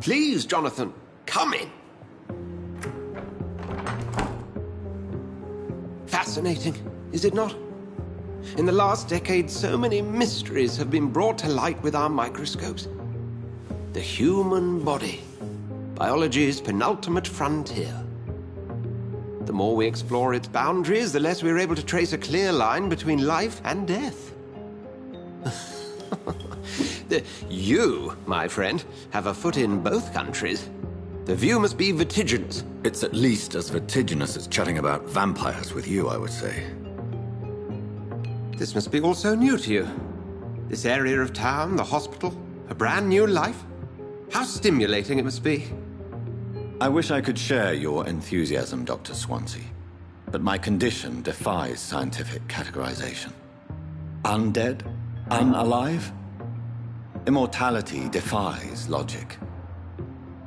Please, Jonathan, come in. Fascinating, is it not? In the last decade, so many mysteries have been brought to light with our microscopes. The human body, biology's penultimate frontier. The more we explore its boundaries, the less we're able to trace a clear line between life and death. You, my friend, have a foot in both countries. The view must be vertiginous. It's at least as vertiginous as chatting about vampires with you, I would say. This must be all so new to you. This area of town, the hospital, a brand new life. How stimulating it must be. I wish I could share your enthusiasm, Dr. Swansea, but my condition defies scientific categorization. Undead? Unalive? Immortality defies logic.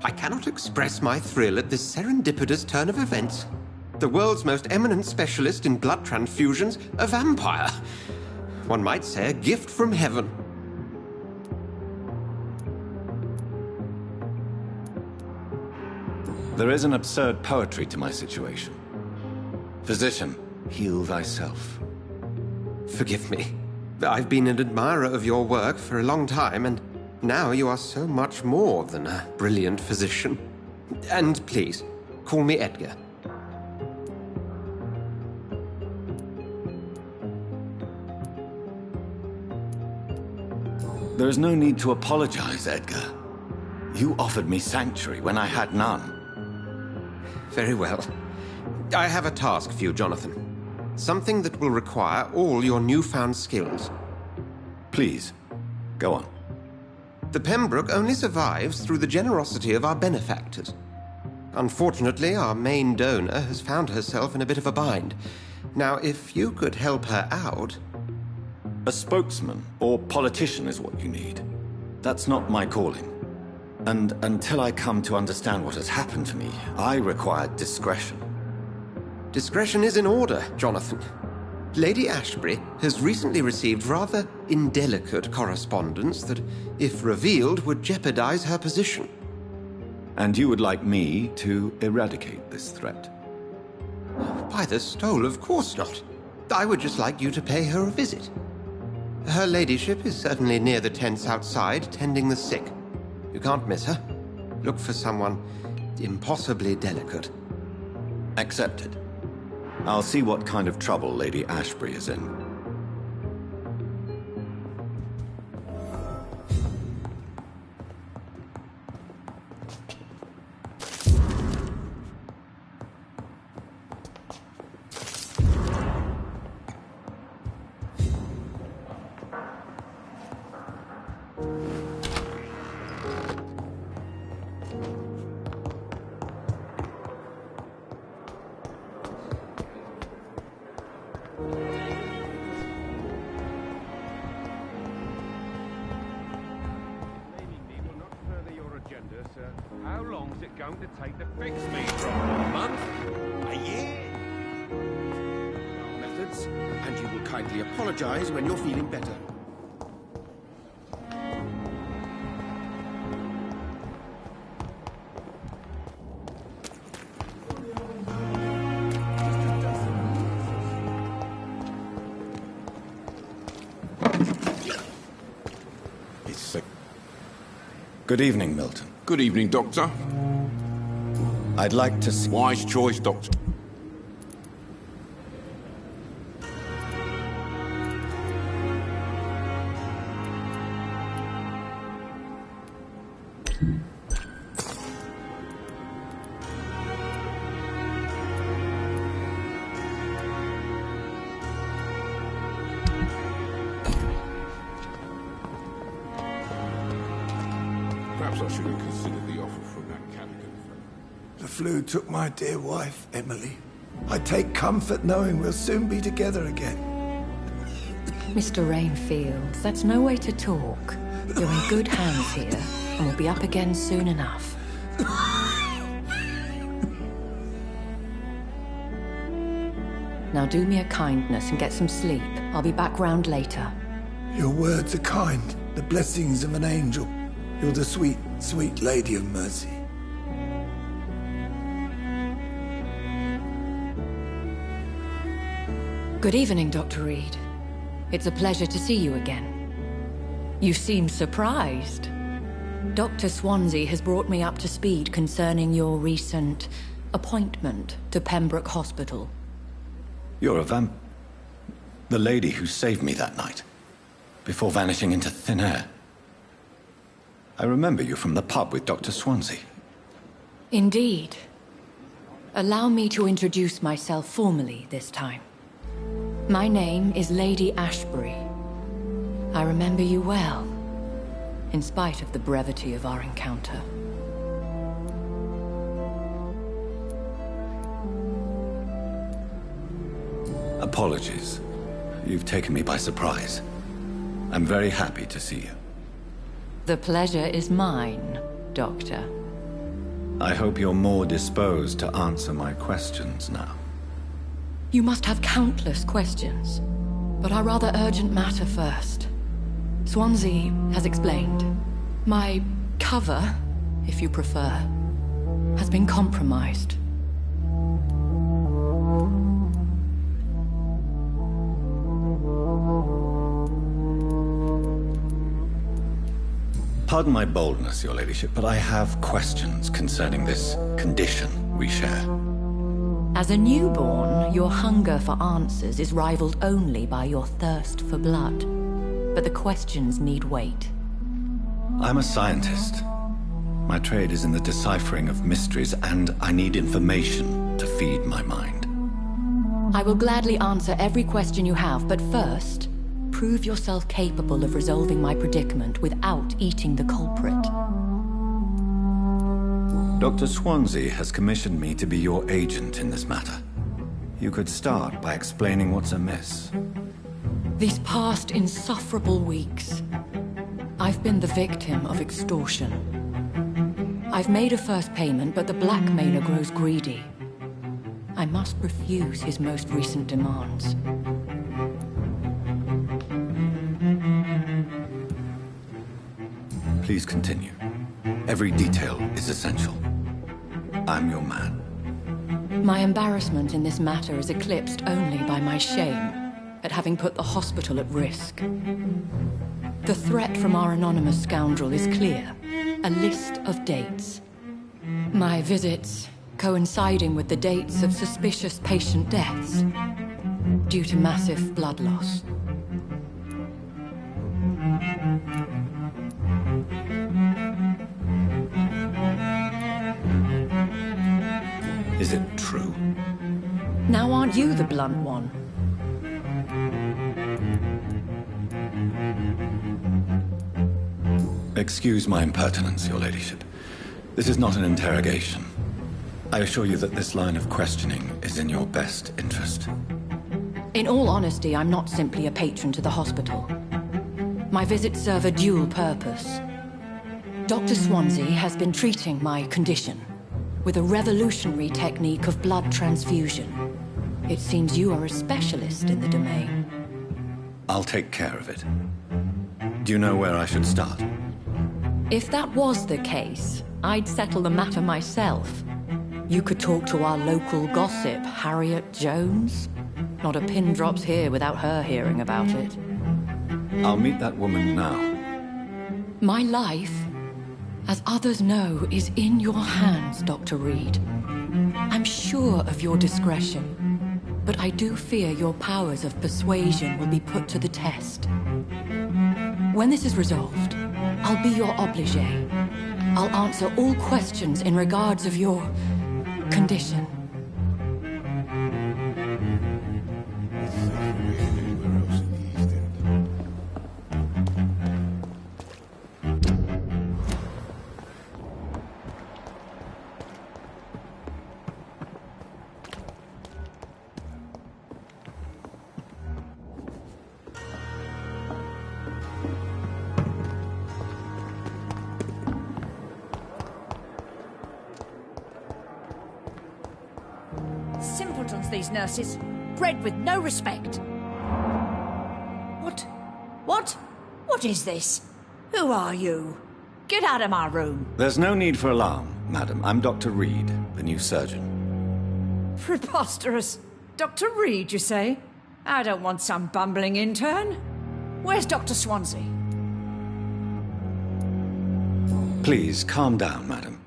I cannot express my thrill at this serendipitous turn of events. The world's most eminent specialist in blood transfusions, a vampire. One might say a gift from heaven. There is an absurd poetry to my situation. Physician, heal thyself. Forgive me. I've been an admirer of your work for a long time, and now you are so much more than a brilliant physician. And please, call me Edgar. There is no need to apologize, Edgar. You offered me sanctuary when I had none. Very well. I have a task for you, Jonathan. Something that will require all your newfound skills. Please, go on. The Pembroke only survives through the generosity of our benefactors. Unfortunately, our main donor has found herself in a bit of a bind. Now, if you could help her out... A spokesman or politician is what you need. That's not my calling. And until I come to understand what has happened to me, I require discretion. Discretion is in order, Jonathan. Lady Ashbury has recently received rather indelicate correspondence that, if revealed, would jeopardize her position. And you would like me to eradicate this threat? By the stole, of course not. I would just like you to pay her a visit. Her ladyship is certainly near the tents outside, tending the sick. You can't miss her. Look for someone impossibly delicate. Accepted. I'll see what kind of trouble Lady Ashbury is in. How long is it going to take to fix me, Rob? A month? A year? Methods, and you will kindly apologize when you're feeling better. Good evening, Milton. Good evening, Doctor. I'd like to see... Wise choice, Doctor. Perhaps I should have considered the offer from that Callaghan fellow. The flu took my dear wife, Emily. I take comfort knowing we'll soon be together again. Mr. Rainfield, that's no way to talk. You're in good hands here, and we'll be up again soon enough. Now do me a kindness and get some sleep. I'll be back round later. Your words are kind, the blessings of an angel. You're the sweet, sweet Lady of Mercy. Good evening, Dr. Reed. It's a pleasure to see you again. You seem surprised. Dr. Swansea has brought me up to speed concerning your recent appointment to Pembroke Hospital. You're a the lady who saved me that night, before vanishing into thin air. I remember you from the pub with Dr. Swansea. Indeed. Allow me to introduce myself formally this time. My name is Lady Ashbury. I remember you well, in spite of the brevity of our encounter. Apologies. You've taken me by surprise. I'm very happy to see you. The pleasure is mine, Doctor. I hope you're more disposed to answer my questions now. You must have countless questions, but our rather urgent matter first. Swansea has explained. My cover, if you prefer, has been compromised. Pardon my boldness, Your Ladyship, but I have questions concerning this condition we share. As a newborn, your hunger for answers is rivaled only by your thirst for blood. But the questions need wait. I'm a scientist. My trade is in the deciphering of mysteries, and I need information to feed my mind. I will gladly answer every question you have, but first, prove yourself capable of resolving my predicament without eating the culprit. Dr. Swansea has commissioned me to be your agent in this matter. You could start by explaining what's amiss. These past insufferable weeks, I've been the victim of extortion. I've made a first payment, but the blackmailer grows greedy. I must refuse his most recent demands. Please continue. Every detail is essential. I'm your man. My embarrassment in this matter is eclipsed only by my shame at having put the hospital at risk. The threat from our anonymous scoundrel is clear. A list of dates. My visits coinciding with the dates of suspicious patient deaths due to massive blood loss. Is it true? Now aren't you the blunt one? Excuse my impertinence, Your Ladyship. This is not an interrogation. I assure you that this line of questioning is in your best interest. In all honesty, I'm not simply a patron to the hospital. My visits serve a dual purpose. Dr. Swansea has been treating my condition with a revolutionary technique of blood transfusion. It seems you are a specialist in the domain. I'll take care of it. Do you know where I should start? If that was the case, I'd settle the matter myself. You could talk to our local gossip, Harriet Jones. Not a pin drops here without her hearing about it. I'll meet that woman now. My life, as others know, is in your hands, Dr. Reed. I'm sure of your discretion, but I do fear your powers of persuasion will be put to the test. When this is resolved, I'll be your obligé. I'll answer all questions in regards of your condition. Simpletons, these nurses. Bred with no respect. What? What is this? Who are you? Get out of my room. There's no need for alarm, madam. I'm Dr. Reed, the new surgeon. Preposterous. Dr. Reed, you say? I don't want some bumbling intern. Where's Dr. Swansea? Please, calm down, madam.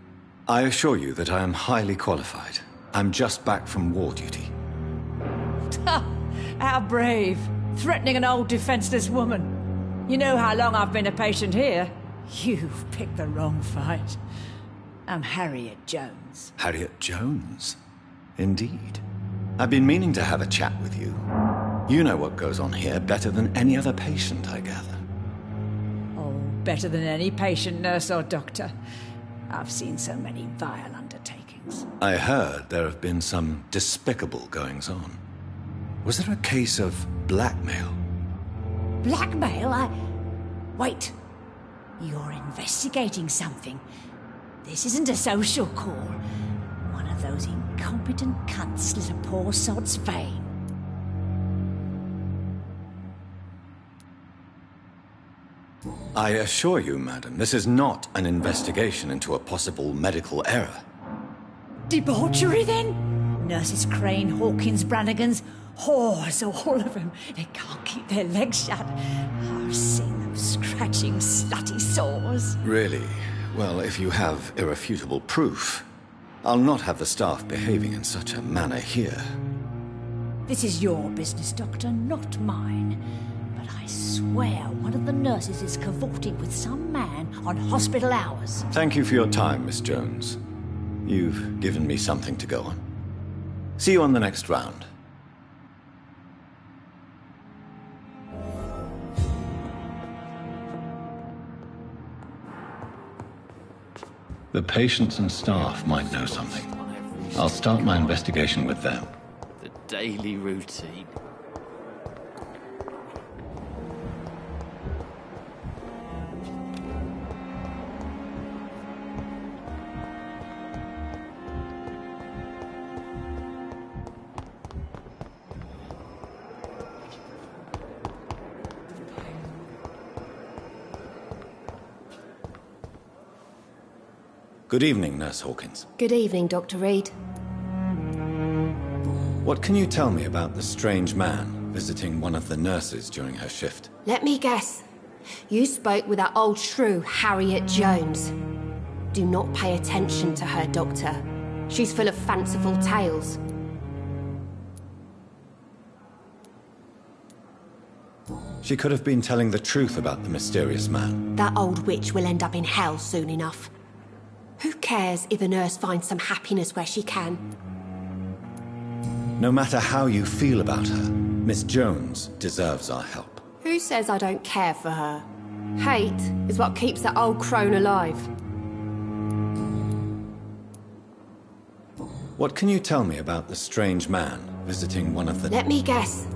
I assure you that I am highly qualified. I'm just back from war duty. How brave. Threatening an old defenseless woman. You know how long I've been a patient here? You've picked the wrong fight. I'm Harriet Jones. Harriet Jones? Indeed. I've been meaning to have a chat with you. You know what goes on here better than any other patient, I gather. Oh, better than any patient, nurse or doctor. I've seen so many vile undertakings. I heard there have been some despicable goings-on. Was there a case of blackmail? Blackmail? Wait. You're investigating something. This isn't a social call. One of those incompetent cunts slit a poor sod's vein. I assure you, madam, this is not an investigation into a possible medical error. Debauchery, then? Nurses Crane, Hawkins, Brannigans, whores, all of them. They can't keep their legs shut. I've seen them scratching slutty sores. Really? Well, if you have irrefutable proof, I'll not have the staff behaving in such a manner here. This is your business, Doctor, not mine. But I swear one of the nurses is cavorting with some man on hospital hours. Thank you for your time, Miss Jones. You've given me something to go on. See you on the next round. The patients and staff might know something. I'll start my investigation with them. The daily routine. Good evening, Nurse Hawkins. Good evening, Dr. Reed. What can you tell me about the strange man visiting one of the nurses during her shift? Let me guess. You spoke with that old shrew, Harriet Jones. Do not pay attention to her, Doctor. She's full of fanciful tales. She could have been telling the truth about the mysterious man. That old witch will end up in hell soon enough. Who cares if a nurse finds some happiness where she can? No matter how you feel about her, Miss Jones deserves our help. Who says I don't care for her? Hate is what keeps that old crone alive. What can you tell me about the strange man visiting one of the... Let me guess.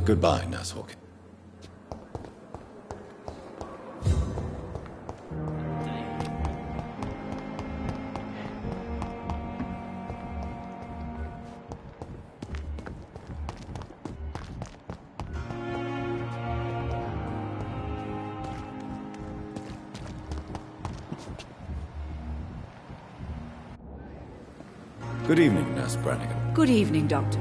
Goodbye, Nurse Hawkins. Good evening, Nurse Brannigan. Good evening, Doctor.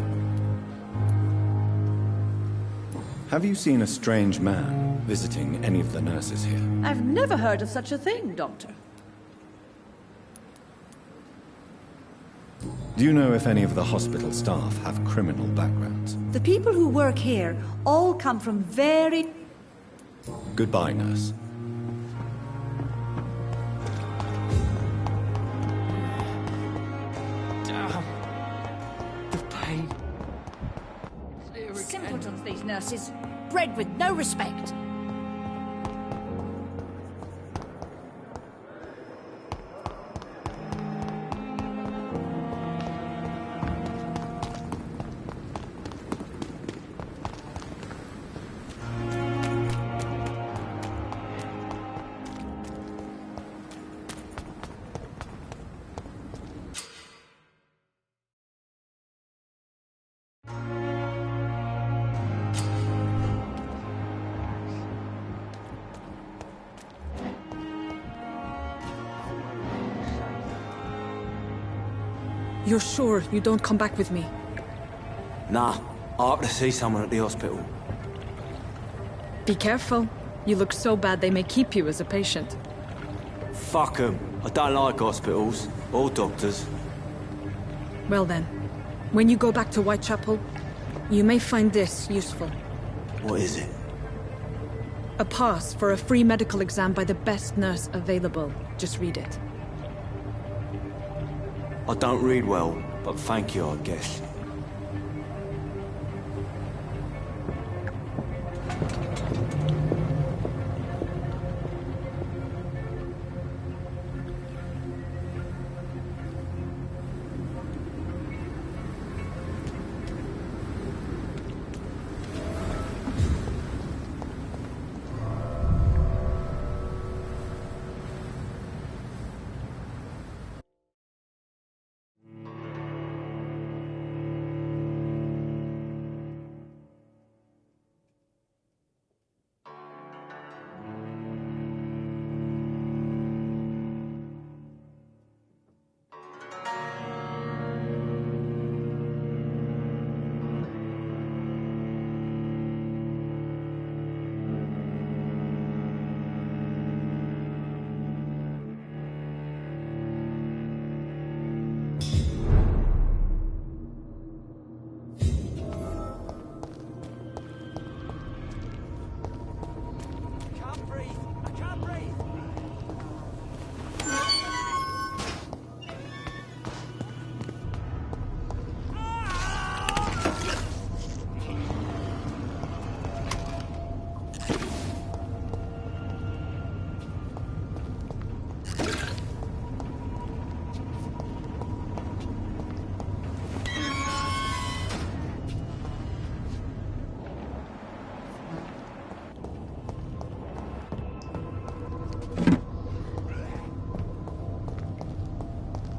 Have you seen a strange man visiting any of the nurses here? I've never heard of such a thing, Doctor. Do you know if any of the hospital staff have criminal backgrounds? The people who work here all come from very... Goodbye, nurse. Simpletons, these nurses. Bred with no respect. You're sure you don't come back with me? Nah, I have to see someone at the hospital. Be careful. You look so bad they may keep you as a patient. Fuck 'em. I don't like hospitals. Or doctors. Well then, when you go back to Whitechapel, you may find this useful. What is it? A pass for a free medical exam by the best nurse available. Just read it. I don't read well, but thank you, I guess.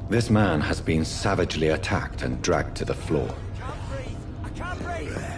This man has been savagely attacked and dragged to the floor. I can't breathe!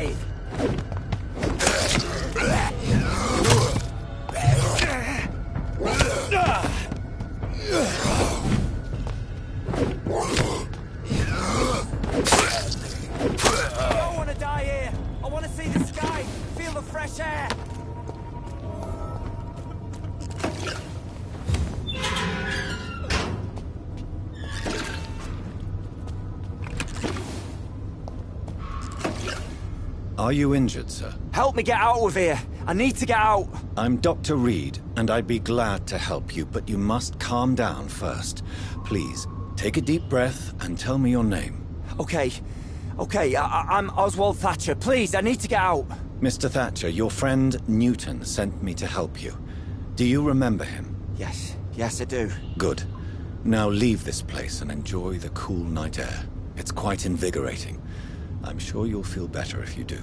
breathe! I don't want to die here. I want to see the sky, feel the fresh air. Are you injured, sir? Help me get out of here. I need to get out. I'm Dr. Reed, and I'd be glad to help you, but you must calm down first. Please, take a deep breath and tell me your name. Okay, I'm Oswald Thatcher. Please, I need to get out. Mr. Thatcher, your friend Newton sent me to help you. Do you remember him? Yes, I do. Good. Now leave this place and enjoy the cool night air. It's quite invigorating. I'm sure you'll feel better if you do.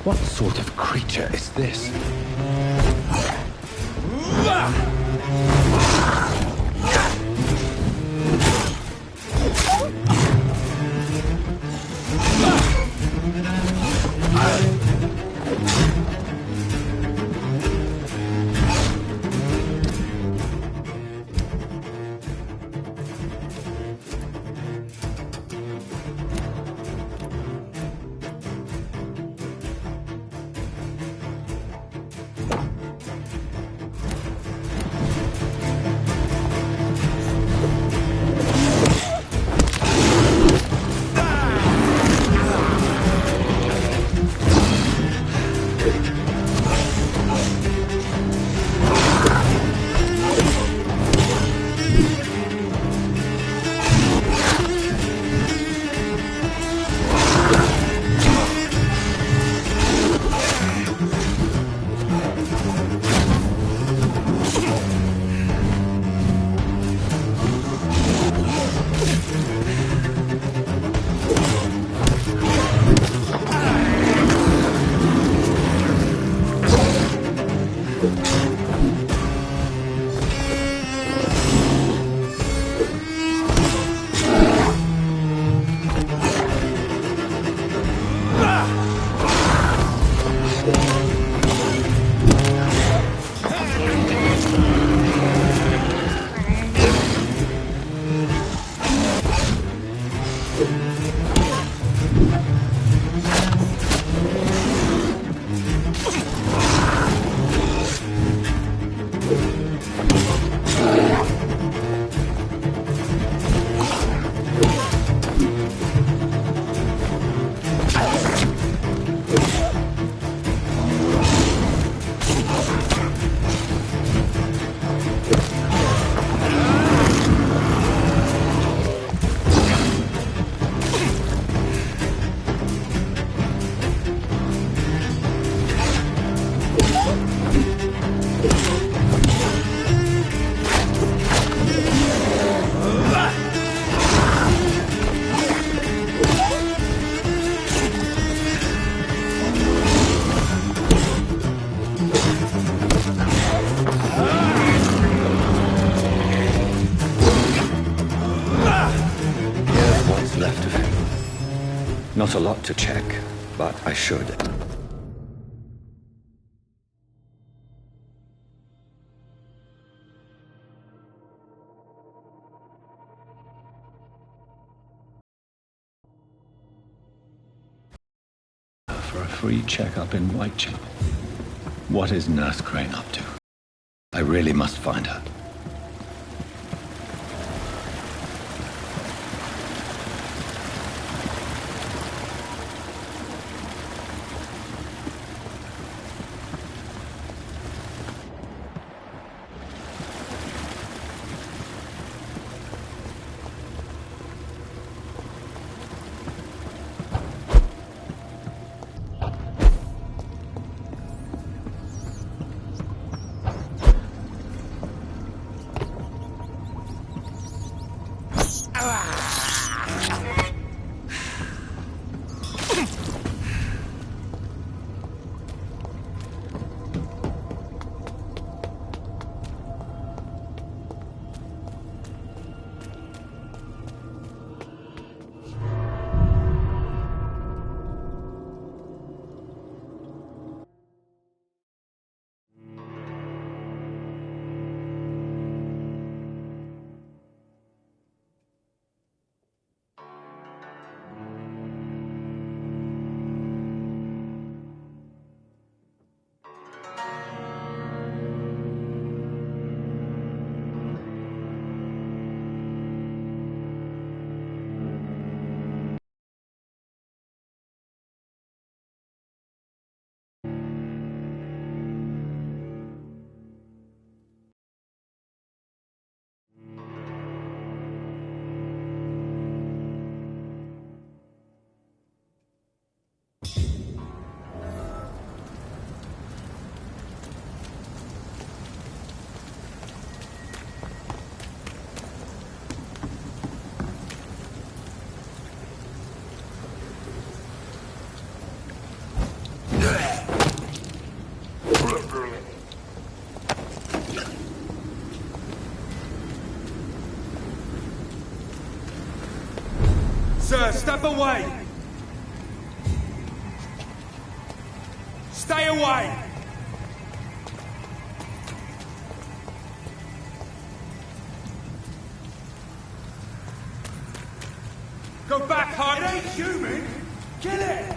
What sort of creature is this? Not a lot to check, but I should. For a free checkup in Whitechapel. What is Nurse Crane up to? I really must find her. Sir, step away! Stay away! Go back, Hardy! It ain't human! Kill it!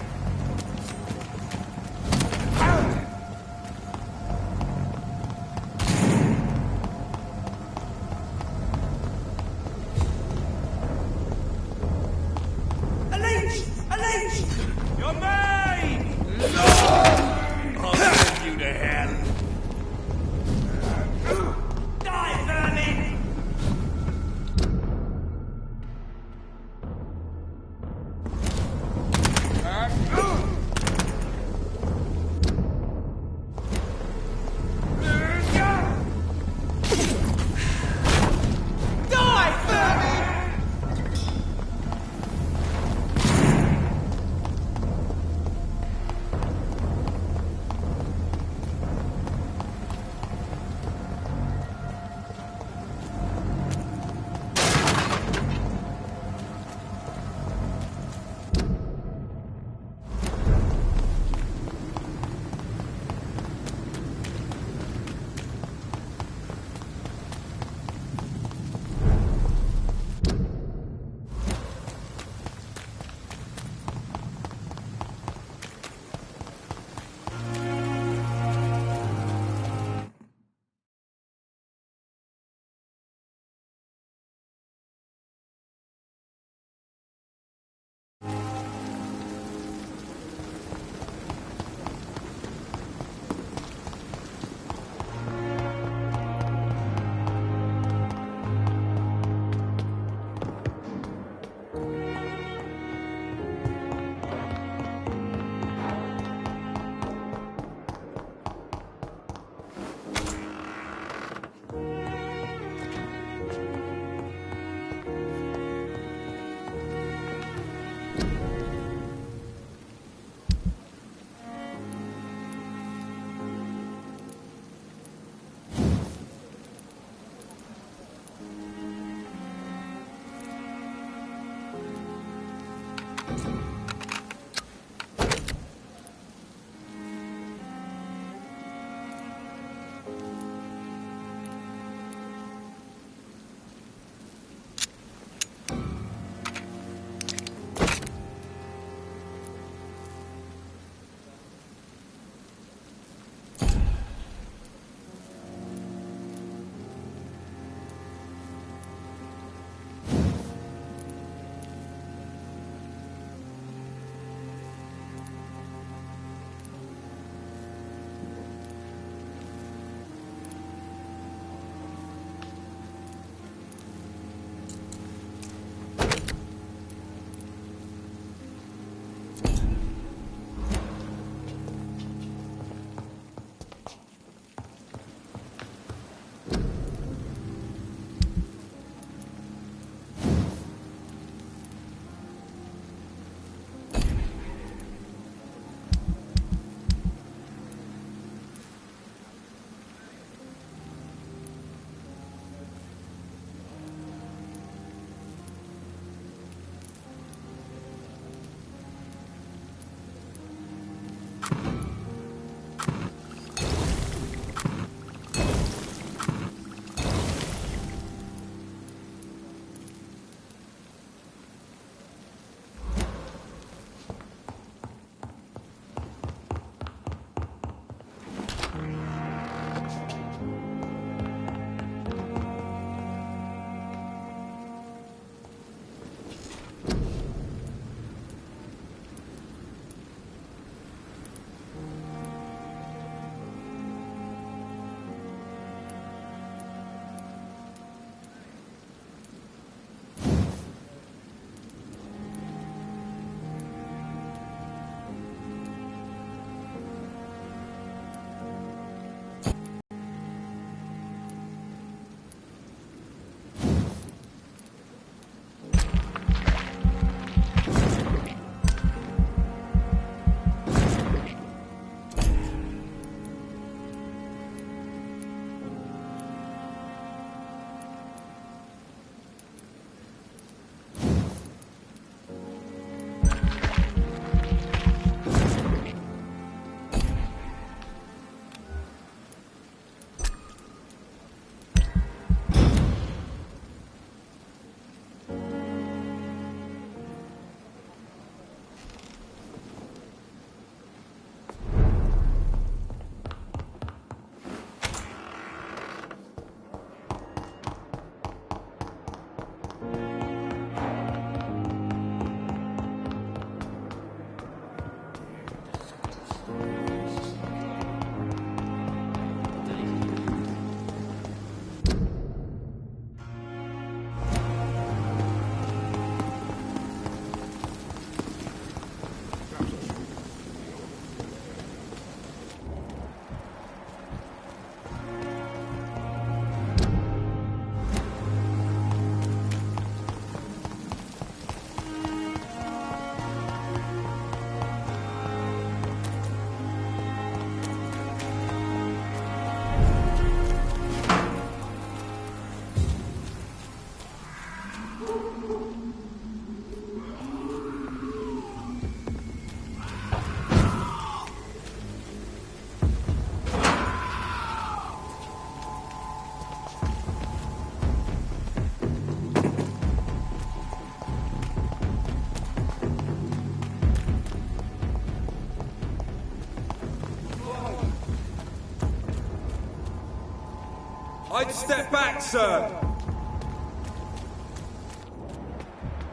I'd step back, sir.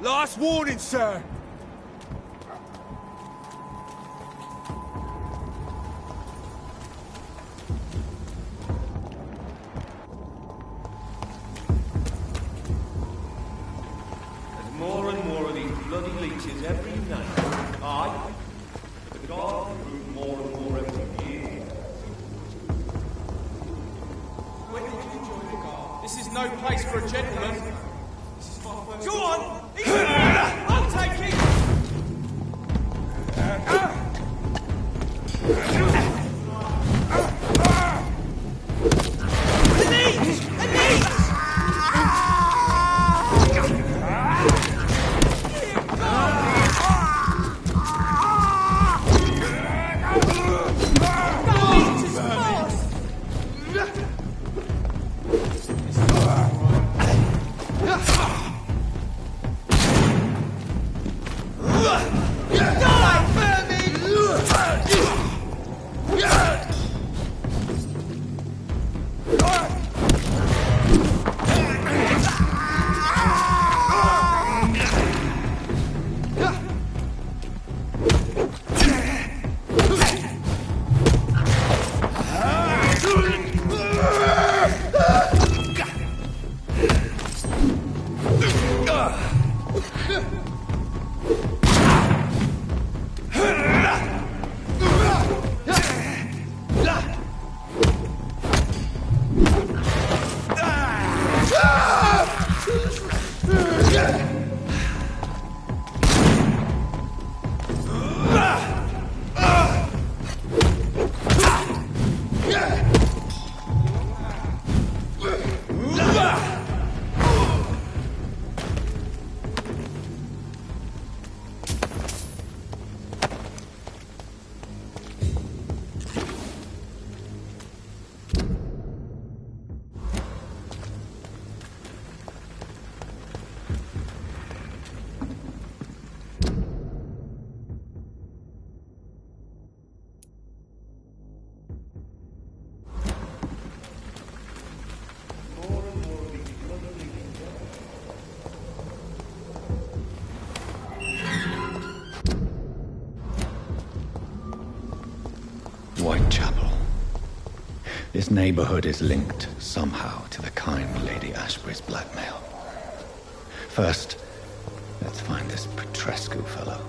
Last warning, sir. There's more and more of these bloody leeches every night. Aye. The guard grew more and more every year. When did you join the guard? This is no place for a gentleman. This is my first... Go on! I'll take it! Whitechapel. This neighborhood is linked somehow to the kind Lady Ashbury's blackmail. First, let's find this Petrescu fellow.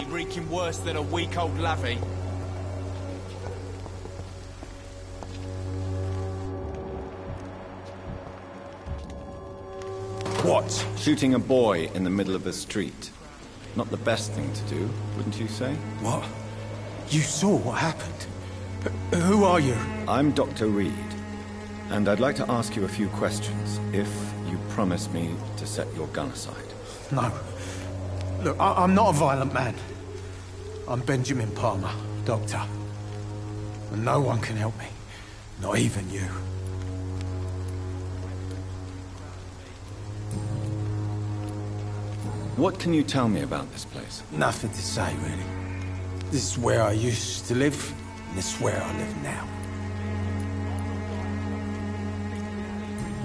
Reeking worse than a week-old lavvy. What? Shooting a boy in the middle of the street. Not the best thing to do, wouldn't you say? What? You saw what happened? Who are you? I'm Dr. Reed, and I'd like to ask you a few questions, if you promise me to set your gun aside. No. Look, I'm not a violent man. I'm Benjamin Palmer, doctor. And no one can help me. Not even you. What can you tell me about this place? Nothing to say, really. This is where I used to live, and this is where I live now.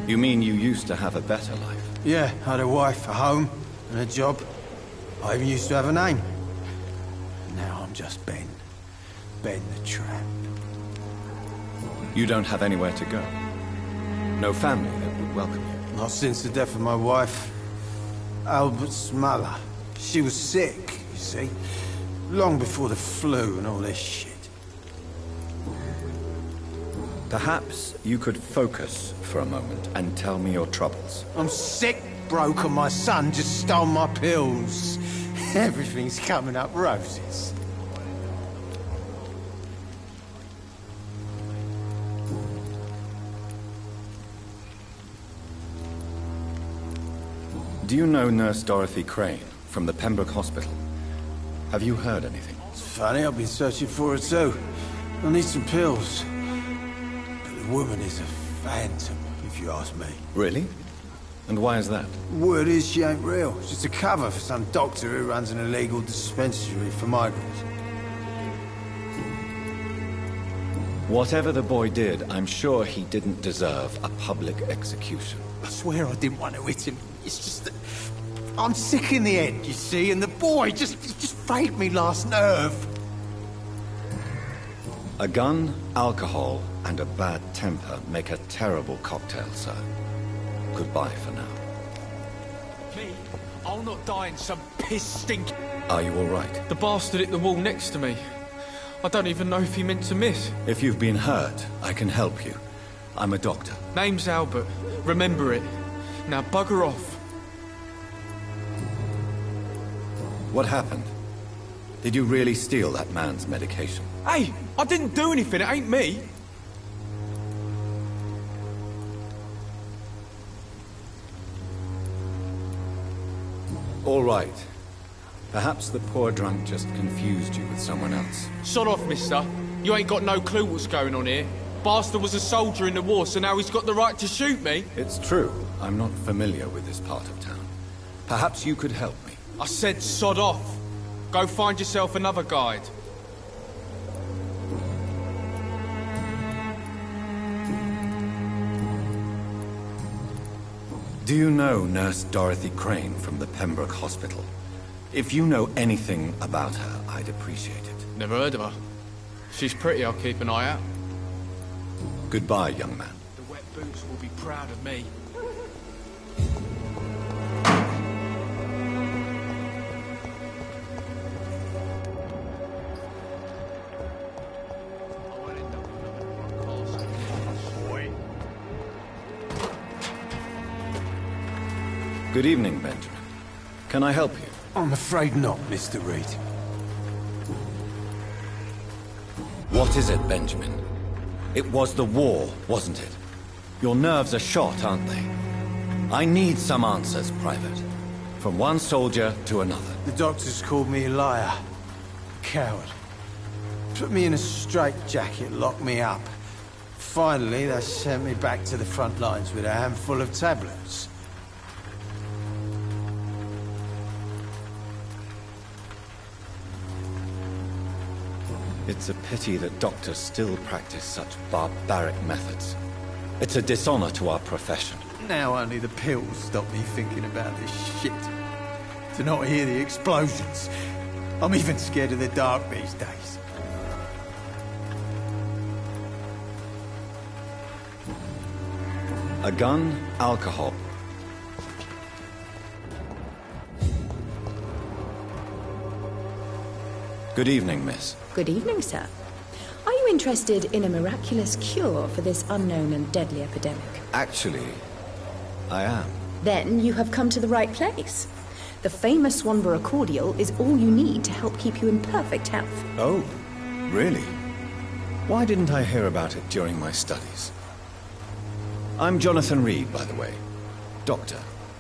You mean you used to have a better life? Yeah, I had a wife, a home, and a job. I even used to have a name. Now I'm just Ben. Ben the Tramp. You don't have anywhere to go? No family that would welcome you? Not since the death of my wife, Albert's mother. She was sick, you see. Long before the flu and all this shit. Perhaps you could focus for a moment and tell me your troubles. I'm sick, broke, and my son just stole my pills. Everything's coming up roses. Do you know Nurse Dorothy Crane from the Pembroke Hospital? Have you heard anything? It's funny, I've been searching for her too. I need some pills. But the woman is a phantom, if you ask me. Really? And why is that? Word is she ain't real. She's a cover for some doctor who runs an illegal dispensary for migrants. Whatever the boy did, I'm sure he didn't deserve a public execution. I swear I didn't want to hit him. It's just that I'm sick in the head, you see, and the boy just frayed me last nerve. A gun, alcohol, and a bad temper make a terrible cocktail, sir. Goodbye for now. Me? I'll not die in some piss stink. Are you all right? The bastard hit the wall next to me. I don't even know if he meant to miss. If you've been hurt, I can help you. I'm a doctor. Name's Albert. Remember it. Now bugger off. What happened? Did you really steal that man's medication? Hey, I didn't do anything. It ain't me. All right. Perhaps the poor drunk just confused you with someone else. Sod off, mister. You ain't got no clue what's going on here. Bastard was a soldier in the war, so now he's got the right to shoot me. It's true. I'm not familiar with this part of town. Perhaps you could help me. I said sod off. Go find yourself another guide. Do you know Nurse Dorothy Crane from the Pembroke Hospital? If you know anything about her, I'd appreciate it. Never heard of her. She's pretty, I'll keep an eye out. Goodbye, young man. The wet boots will be proud of me. Good evening, Benjamin. Can I help you? I'm afraid not, Mr. Reed. What is it, Benjamin? It was the war, wasn't it? Your nerves are shot, aren't they? I need some answers, Private. From one soldier to another. The doctors called me a liar. A coward. Put me in a straitjacket, locked me up. Finally, they sent me back to the front lines with a handful of tablets. It's a pity that doctors still practice such barbaric methods. It's a dishonor to our profession. Now only the pills stop me thinking about this shit. To not hear the explosions. I'm even scared of the dark these days. A gun, alcohol. Good evening, miss. Good evening, sir. Are you interested in a miraculous cure for this unknown and deadly epidemic? Actually, I am. Then you have come to the right place. The famous Swanborough cordial is all you need to help keep you in perfect health. Oh, really? Why didn't I hear about it during my studies? I'm Jonathan Reed, by the way. Dr.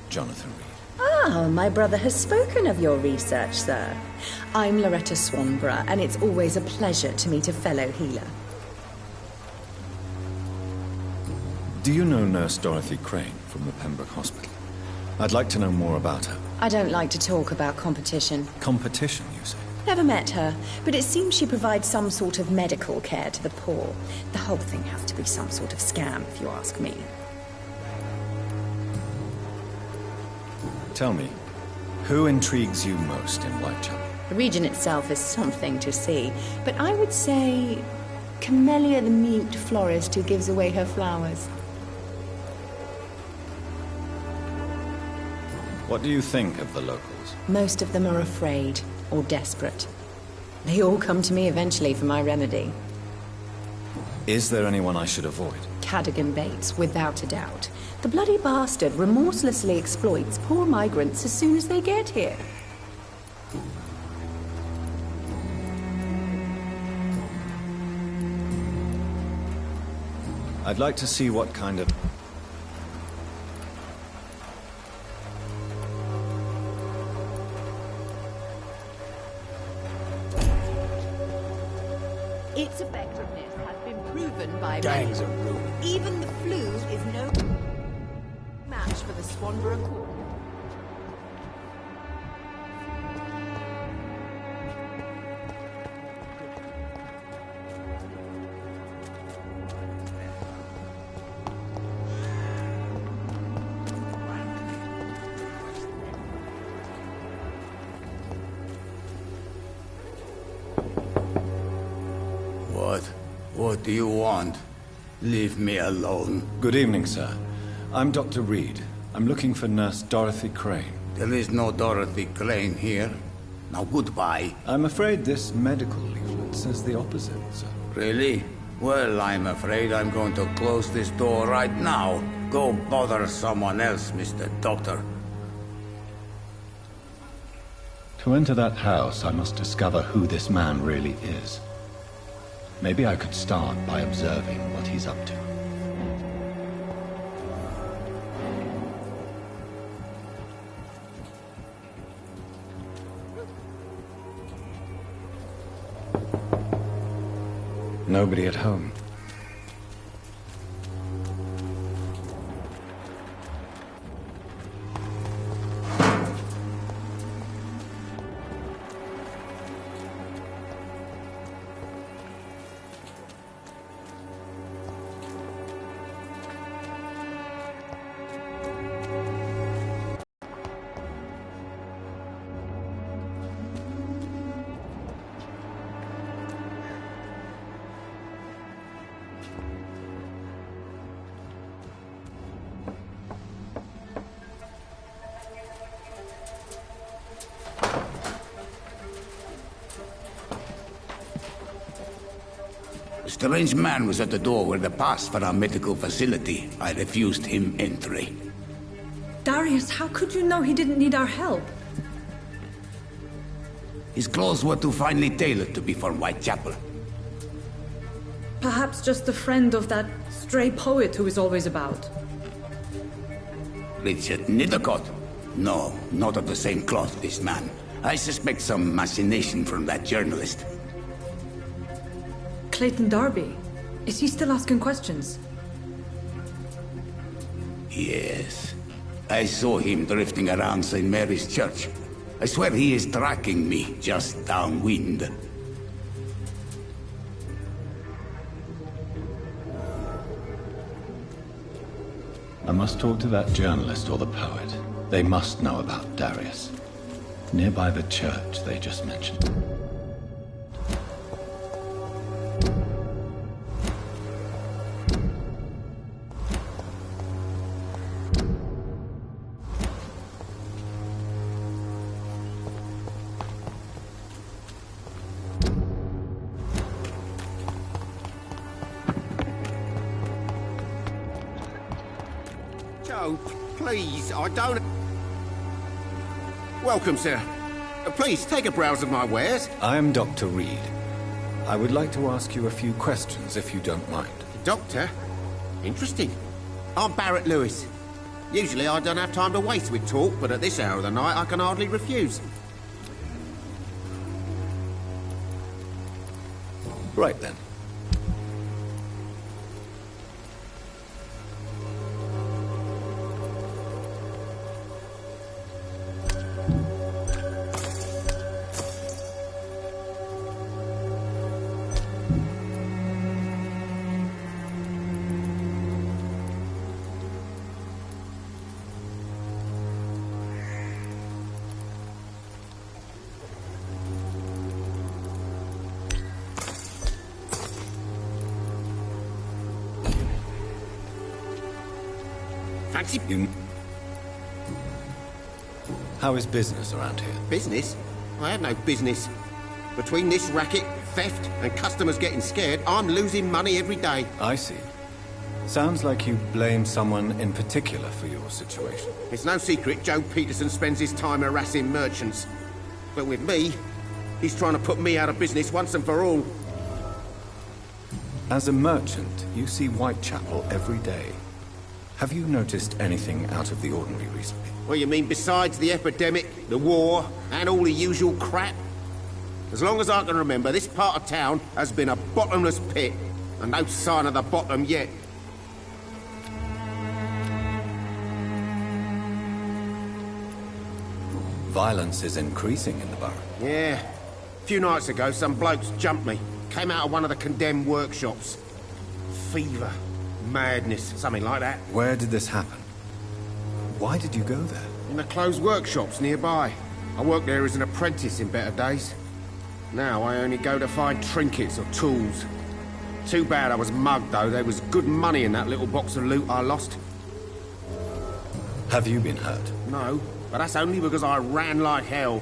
Jonathan Reed. Ah, my brother has spoken of your research, sir. I'm Loretta Swanborough, and it's always a pleasure to meet a fellow healer. Do you know Nurse Dorothy Crane from the Pembroke Hospital? I'd like to know more about her. I don't like to talk about competition. Competition, you say? Never met her, but it seems she provides some sort of medical care to the poor. The whole thing has to be some sort of scam, if you ask me. Tell me, who intrigues you most in Whitechapel? The region itself is something to see, but I would say Camellia the mute florist who gives away her flowers. What do you think of the locals? Most of them are afraid or desperate. They all come to me eventually for my remedy. Is there anyone I should avoid? Cadogan Bates, without a doubt. The bloody bastard remorselessly exploits poor migrants as soon as they get here. I'd like to see what kind of... Its effectiveness has been proven by Gangs many. are ruined. Even the flu is no match for the Swanborough Court. What do you want? Leave me alone. Good evening, sir. I'm Dr. Reed. I'm looking for Nurse Dorothy Crane. There is no Dorothy Crane here. Now goodbye. I'm afraid this medical leaflet says the opposite, sir. Really? Well, I'm afraid I'm going to close this door right now. Go bother someone else, Mr. Doctor. To enter that house, I must discover who this man really is. Maybe I could start by observing what he's up to. Nobody at home. A strange man was at the door with a pass for our medical facility. I refused him entry. Darius, how could you know he didn't need our help? His clothes were too finely tailored to be from Whitechapel. Perhaps just a friend of that stray poet who is always about. Richard Nethercott? No, not of the same cloth, this man. I suspect some machination from that journalist. Clayton Darby. Is he still asking questions? Yes. I saw him drifting around St. Mary's Church. I swear he is tracking me just downwind. I must talk to that journalist or the poet. They must know about Darius. Nearby the church they just mentioned. Joe, please, I don't... Welcome, sir. Please, take a browse of my wares. I am Dr. Reed. I would like to ask you a few questions, if you don't mind. Doctor? Interesting. I'm Barrett Lewis. Usually I don't have time to waste with talk, but at this hour of the night I can hardly refuse. Right then. Fancy... How is business around here? Business? I have no business. Between this racket, theft, and customers getting scared, I'm losing money every day. I see. Sounds like you blame someone in particular for your situation. It's no secret Joe Peterson spends his time harassing merchants. But with me, he's trying to put me out of business once and for all. As a merchant, you see Whitechapel every day. Have you noticed anything out of the ordinary recently? Well, you mean besides the epidemic, the war, and all the usual crap? As long as I can remember, this part of town has been a bottomless pit, and no sign of the bottom yet. Violence is increasing in the borough. Yeah. A few nights ago, some blokes jumped me. Came out of one of the condemned workshops. Fever, madness, something like that. Where did this happen? Why did you go there? In the closed workshops nearby. I worked there as an apprentice in better days. Now I only go to find trinkets or tools. Too bad I was mugged, though. There was good money in that little box of loot I lost. Have you been hurt? No, but that's only because I ran like hell.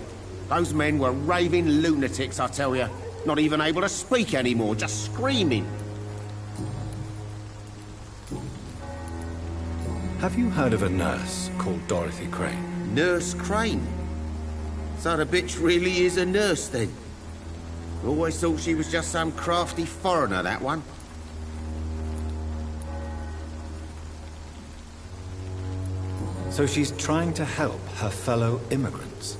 Those men were raving lunatics, I tell you. Not even able to speak anymore, just screaming. Have you heard of a nurse called Dorothy Crane? Nurse Crane? So the bitch really is a nurse, then? Always thought she was just some crafty foreigner, that one. So she's trying to help her fellow immigrants.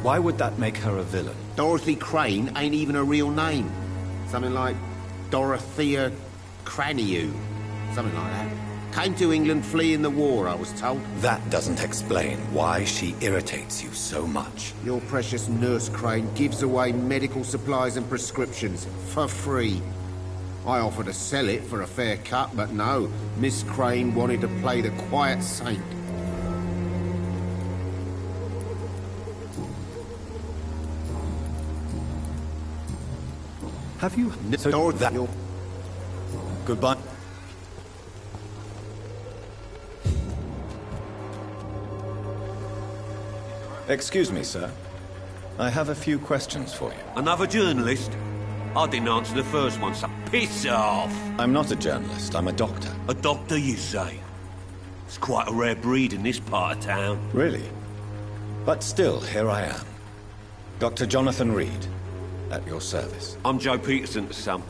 Why would that make her a villain? Dorothy Crane ain't even a real name. Something like Dorothea Craniu. Something like that. Came to England fleeing the war, I was told. That doesn't explain why she irritates you so much. Your precious Nurse Crane gives away medical supplies and prescriptions for free. I offered to sell it for a fair cut, but no. Miss Crane wanted to play the quiet saint. Have you... So that... Goodbye. Excuse me, sir. I have a few questions for you. Another journalist? I didn't answer the first one, so piss off! I'm not a journalist, I'm a doctor. A doctor, you say? It's quite a rare breed in this part of town. Really? But still, here I am. Dr. Jonathan Reed, at your service. I'm Joe Peterson to some,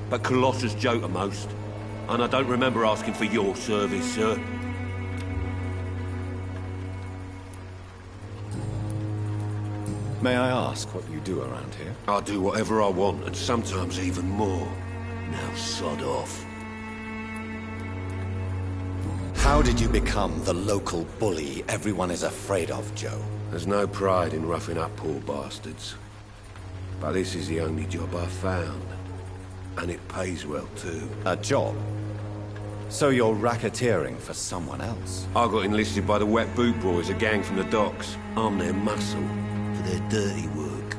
but Colossus Joe to most. And I don't remember asking for your service, sir. May I ask what you do around here? I do whatever I want, and sometimes even more. Now sod off. How did you become the local bully everyone is afraid of, Joe? There's no pride in roughing up poor bastards. But this is the only job I've found. And it pays well, too. A job? So you're racketeering for someone else? I got enlisted by the Wet Boot Boys, a gang from the docks. I'm their muscle. For their dirty work.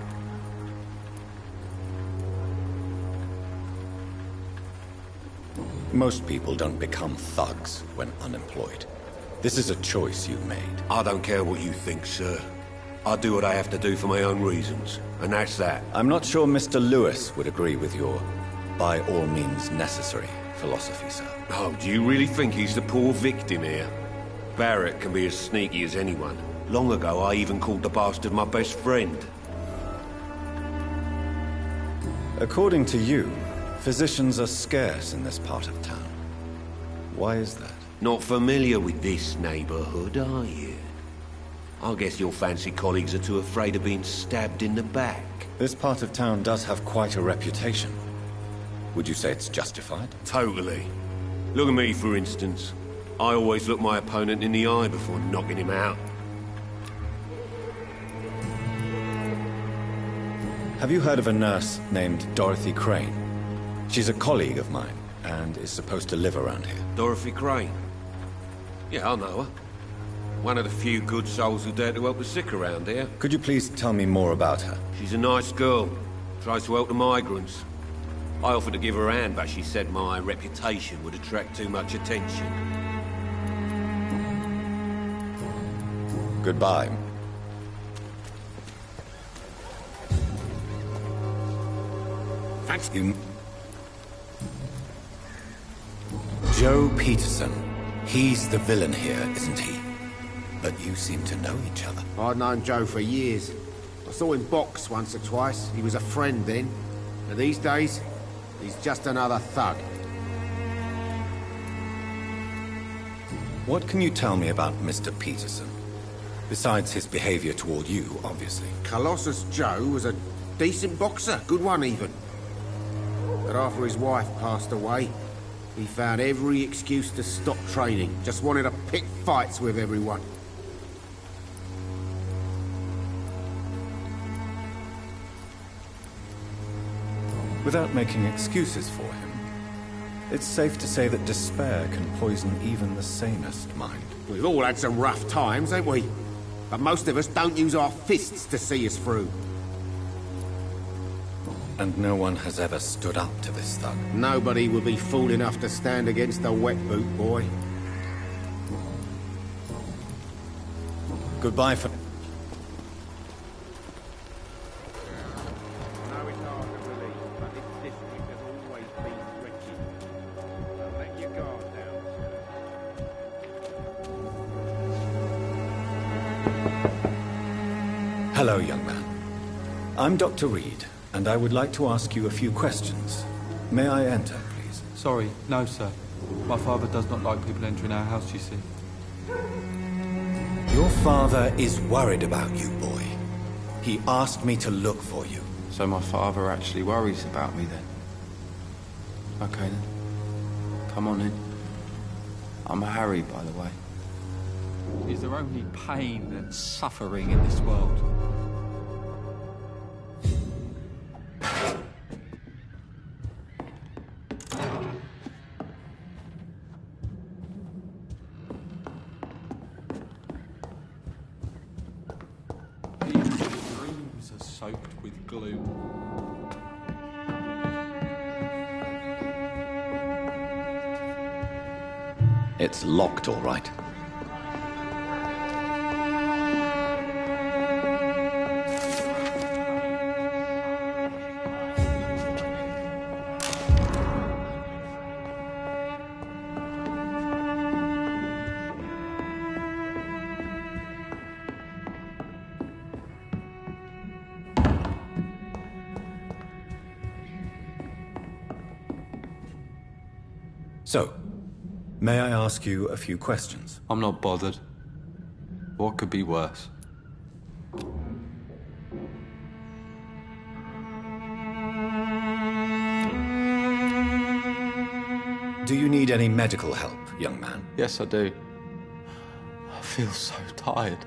Most people don't become thugs when unemployed. This is a choice you've made. I don't care what you think, sir. I do what I have to do for my own reasons, and that's that. I'm not sure Mr. Lewis would agree with your by all means necessary philosophy, sir. Oh, do you really think he's the poor victim here? Barrett can be as sneaky as anyone. Long ago, I even called the bastard my best friend. According to you, physicians are scarce in this part of town. Why is that? Not familiar with this neighborhood, are you? I guess your fancy colleagues are too afraid of being stabbed in the back. This part of town does have quite a reputation. Would you say it's justified? Totally. Look at me, for instance. I always look my opponent in the eye before knocking him out. Have you heard of a nurse named Dorothy Crane? She's a colleague of mine, and is supposed to live around here. Dorothy Crane? Yeah, I know her. One of the few good souls who dare to help the sick around here. Could you please tell me more about her? She's a nice girl. Tries to help the migrants. I offered to give her a hand, but she said my reputation would attract too much attention. Goodbye. Thanks. You... Joe Peterson. He's the villain here, isn't he? But you seem to know each other. I'd known Joe for years. I saw him box once or twice. He was a friend then. And these days, he's just another thug. What can you tell me about Mr. Peterson? Besides his behavior toward you, obviously. Colossus Joe was a decent boxer, good one even. But after his wife passed away, he found every excuse to stop training. Just wanted to pick fights with everyone. Without making excuses for him, it's safe to say that despair can poison even the sanest mind. We've all had some rough times, ain't we? But most of us don't use our fists to see us through. And no one has ever stood up to this thug. Nobody would be fool enough to stand against a wet boot boy. Goodbye for... Hello, young man. I'm Dr. Reed, and I would like to ask you a few questions. May I enter, please? Sorry, no, sir. My father does not like people entering our house, you see. Your father is worried about you, boy. He asked me to look for you. So my father actually worries about me, then? Okay, then. Come on in. I'm Harry, by the way. Is there only pain and suffering in this world? Soaked with gloom. It's locked, all right. So, may I ask you a few questions? I'm not bothered. What could be worse? Do you need any medical help, young man? Yes, I do. I feel so tired.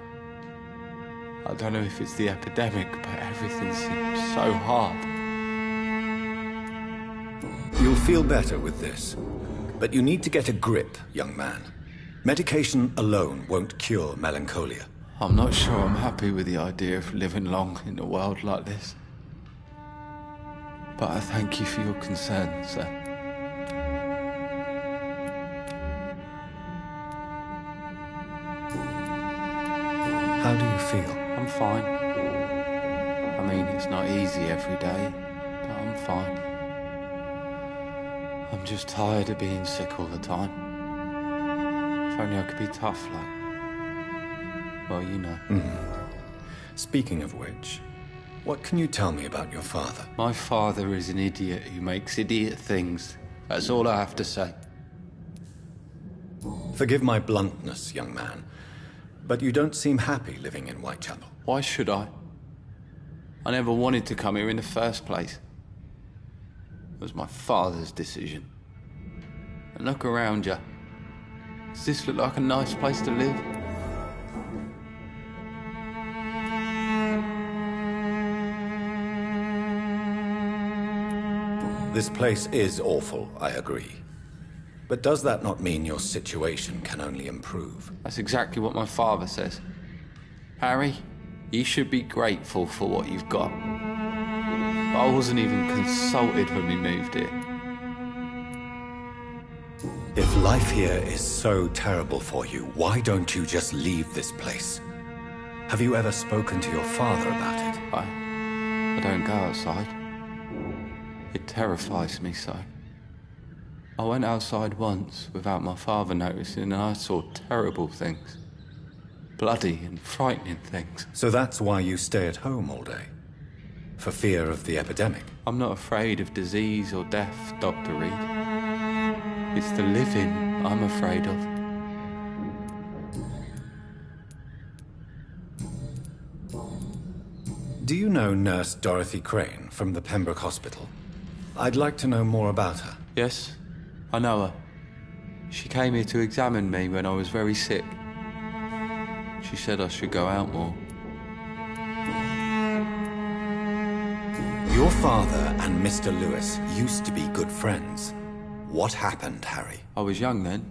I don't know if it's the epidemic, but everything seems so hard. You'll feel better with this. But you need to get a grip, young man. Medication alone won't cure melancholia. I'm not sure I'm happy with the idea of living long in a world like this. But I thank you for your concern, sir. How do you feel? I'm fine. I mean, it's not easy every day, but I'm fine. I'm just tired of being sick all the time. If only I could be tough, like... Well, you know. Speaking of which, what can you tell me about your father? My father is an idiot who makes idiot things. That's all I have to say. Forgive my bluntness, young man, but you don't seem happy living in Whitechapel. Why should I? I never wanted to come here in the first place. It was my father's decision. And look around you. Does this look like a nice place to live? This place is awful, I agree. But does that not mean your situation can only improve? That's exactly what my father says. Harry, you should be grateful for what you've got. I wasn't even consulted when we moved here. If life here is so terrible for you, why don't you just leave this place? Have you ever spoken to your father about it? I don't go outside. It terrifies me so. I went outside once without my father noticing and I saw terrible things. Bloody and frightening things. So that's why you stay at home all day? For fear of the epidemic? I'm not afraid of disease or death, Dr. Reed. It's the living I'm afraid of. Do you know Nurse Dorothy Crane from the Pembroke Hospital? I'd like to know more about her. Yes, I know her. She came here to examine me when I was very sick. She said I should go out more. Your father and Mr. Lewis used to be good friends. What happened, Harry? I was young then.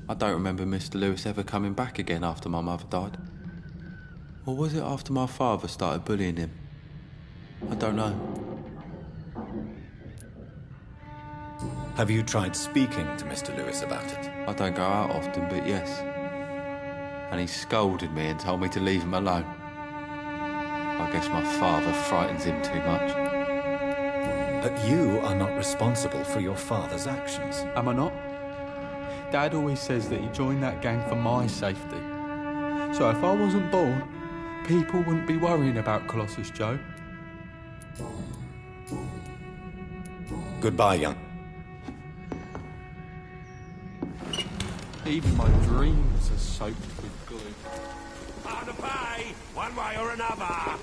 I don't remember Mr. Lewis ever coming back again after my mother died. Or was it after my father started bullying him? I don't know. Have you tried speaking to Mr. Lewis about it? I don't go out often, but yes. And he scolded me and told me to leave him alone. I guess my father frightens him too much. But you are not responsible for your father's actions. Am I not? Dad always says that he joined that gang for my safety. So if I wasn't born, people wouldn't be worrying about Colossus Joe. Goodbye, young. Even my dreams are soaked with glue. Hard to pay, one way or another.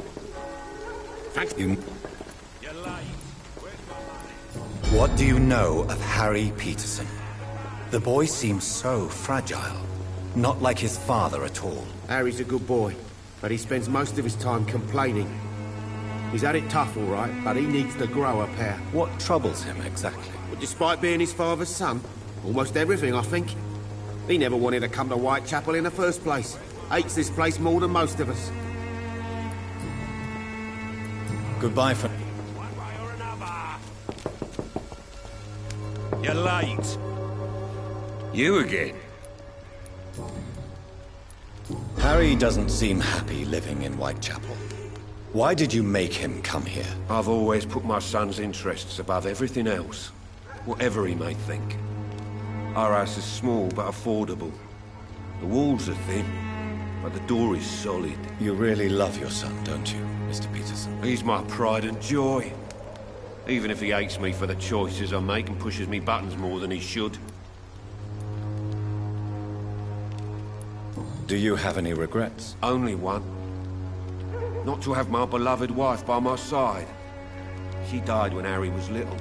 Thank you. You're late. Where's my money? What do you know of Harry Peterson? The boy seems so fragile. Not like his father at all. Harry's a good boy, but he spends most of his time complaining. He's had it tough, all right, but he needs to grow a pair. What troubles him exactly? But despite being his father's son, almost everything, I think. He never wanted to come to Whitechapel in the first place. Hates this place more than most of us. Goodbye for... One way or another. You're late. You again? Harry doesn't seem happy living in Whitechapel. Why did you make him come here? I've always put my son's interests above everything else, whatever he may think. Our house is small but affordable. The walls are thin, but the door is solid. You really love your son, don't you, Mr. Peterson? He's my pride and joy. Even if he hates me for the choices I make and pushes me buttons more than he should. Do you have any regrets? Only one. Not to have my beloved wife by my side. She died when Harry was little.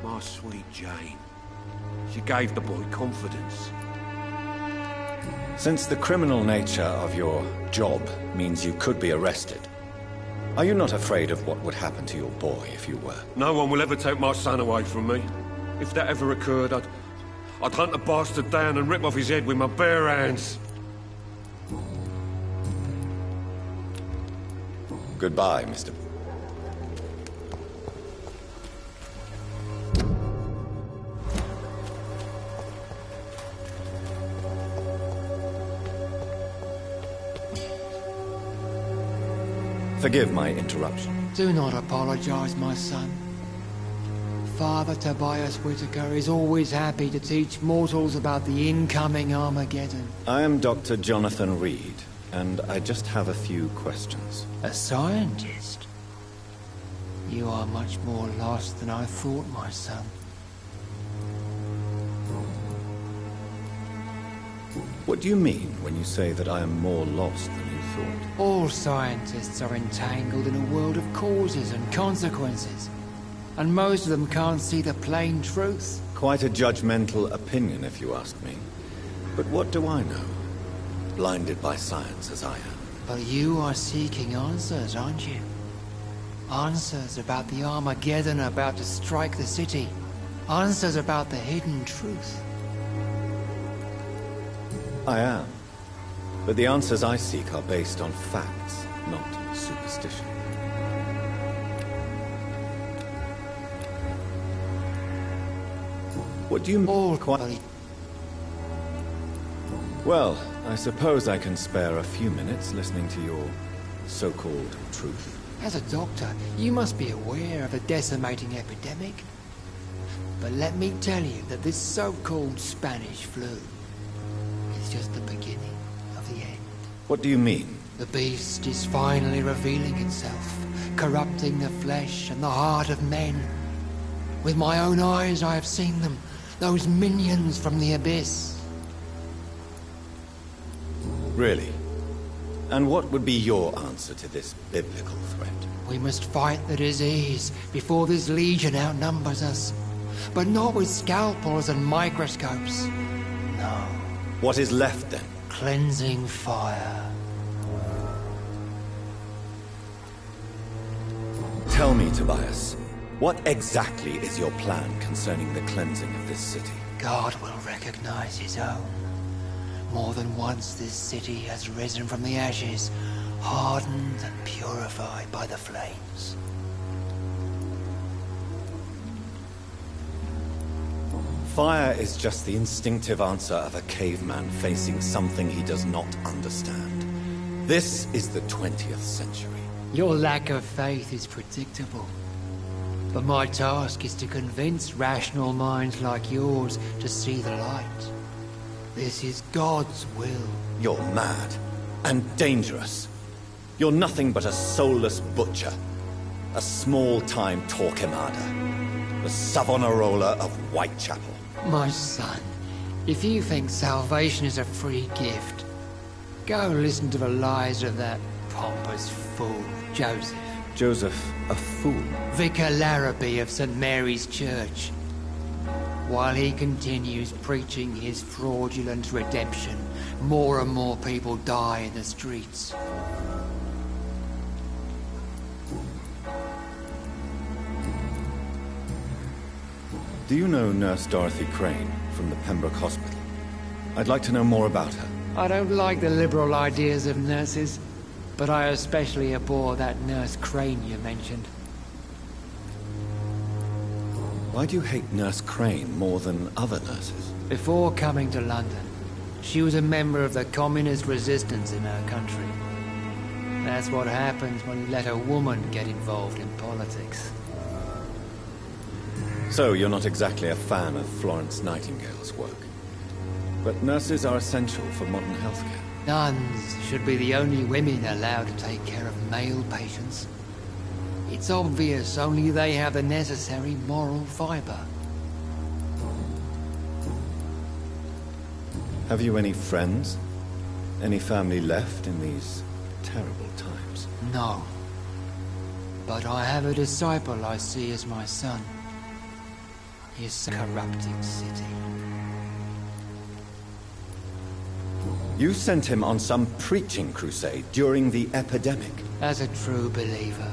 My sweet Jane. She gave the boy confidence. Since the criminal nature of your job means you could be arrested, are you not afraid of what would happen to your boy if you were? No one will ever take my son away from me. If that ever occurred, I'd hunt the bastard down and rip off his head with my bare hands. Goodbye, Mr. Forgive my interruption. Do not apologize, my son. Father Tobias Whitaker is always happy to teach mortals about the incoming Armageddon. I am Dr. Jonathan Reed, and I just have a few questions. A scientist? You are much more lost than I thought, my son. What do you mean when you say that I am more lost than you thought? All scientists are entangled in a world of causes and consequences, and most of them can't see the plain truth. Quite a judgmental opinion, if you ask me. But what do I know? Blinded by science as I am. But you are seeking answers, aren't you? Answers about the Armageddon about to strike the city. Answers about the hidden truth. I am. But the answers I seek are based on facts, not superstition. What do you mean? All quite... Well, I suppose I can spare a few minutes listening to your so-called truth. As a doctor, you must be aware of the decimating epidemic. But let me tell you that this so-called Spanish flu is just the beginning of the end. What do you mean? The beast is finally revealing itself, corrupting the flesh and the heart of men. With my own eyes I have seen them, those minions from the abyss. Really? And what would be your answer to this biblical threat? We must fight the disease before this legion outnumbers us. But not with scalpels and microscopes. No. What is left then? Cleansing fire. Tell me, Tobias, what exactly is your plan concerning the cleansing of this city? God will recognize his own. More than once this city has risen from the ashes, hardened and purified by the flames. Fire is just the instinctive answer of a caveman facing something he does not understand. This is the 20th century. Your lack of faith is predictable. But my task is to convince rational minds like yours to see the light. This is God's will. You're mad and dangerous. You're nothing but a soulless butcher. A small-time Torquemada. The Savonarola of Whitechapel. My son, if you think salvation is a free gift, go listen to the lies of that pompous fool, Joseph. Joseph, a fool? Vicar Larrabee of St. Mary's Church. While he continues preaching his fraudulent redemption, more and more people die in the streets. Do you know Nurse Dorothy Crane from the Pembroke Hospital? I'd like to know more about her. I don't like the liberal ideas of nurses, but I especially abhor that Nurse Crane you mentioned. Why do you hate Nurse Crane more than other nurses? Before coming to London, she was a member of the communist resistance in her country. That's what happens when you let a woman get involved in politics. So you're not exactly a fan of Florence Nightingale's work. But nurses are essential for modern healthcare. Nuns should be the only women allowed to take care of male patients. It's obvious only they have the necessary moral fiber. Have you any friends? Any family left in these terrible times? No. But I have a disciple I see as my son. His corrupting city. You sent him on some preaching crusade during the epidemic. As a true believer,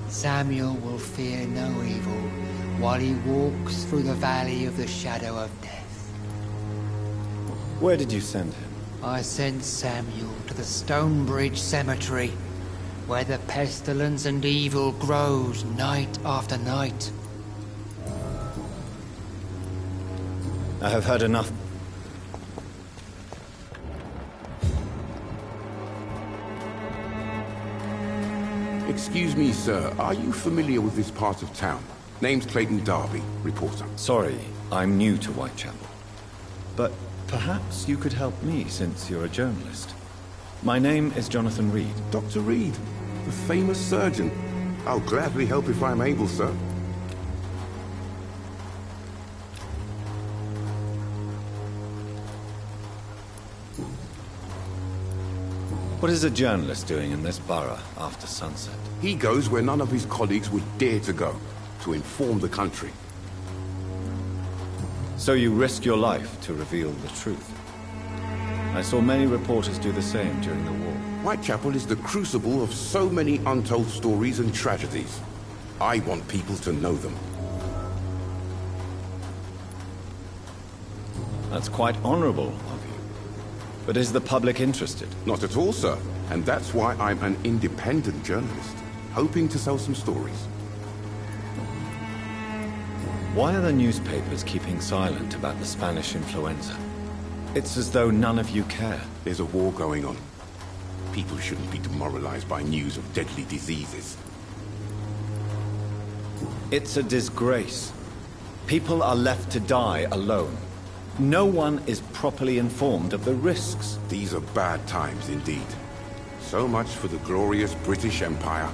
Samuel will fear no evil while he walks through the valley of the shadow of death. Where did you send him? I sent Samuel to the Stonebridge Cemetery, where the pestilence and evil grows night after night. I have heard enough. Excuse me, sir. Are you familiar with this part of town? Name's Clayton Darby, reporter. Sorry, I'm new to Whitechapel. But perhaps you could help me, since you're a journalist. My name is Jonathan Reed. Dr. Reed, the famous surgeon. I'll gladly help if I'm able, sir. What is a journalist doing in this borough after sunset? He goes where none of his colleagues would dare to go, to inform the country. So you risk your life to reveal the truth. I saw many reporters do the same during the war. Whitechapel is the crucible of so many untold stories and tragedies. I want people to know them. That's quite honorable of you. But is the public interested? Not at all, sir. And that's why I'm an independent journalist, hoping to sell some stories. Why are the newspapers keeping silent about the Spanish influenza? It's as though none of you care. There's a war going on. People shouldn't be demoralized by news of deadly diseases. It's a disgrace. People are left to die alone. No one is properly informed of the risks. These are bad times indeed. So much for the glorious British Empire.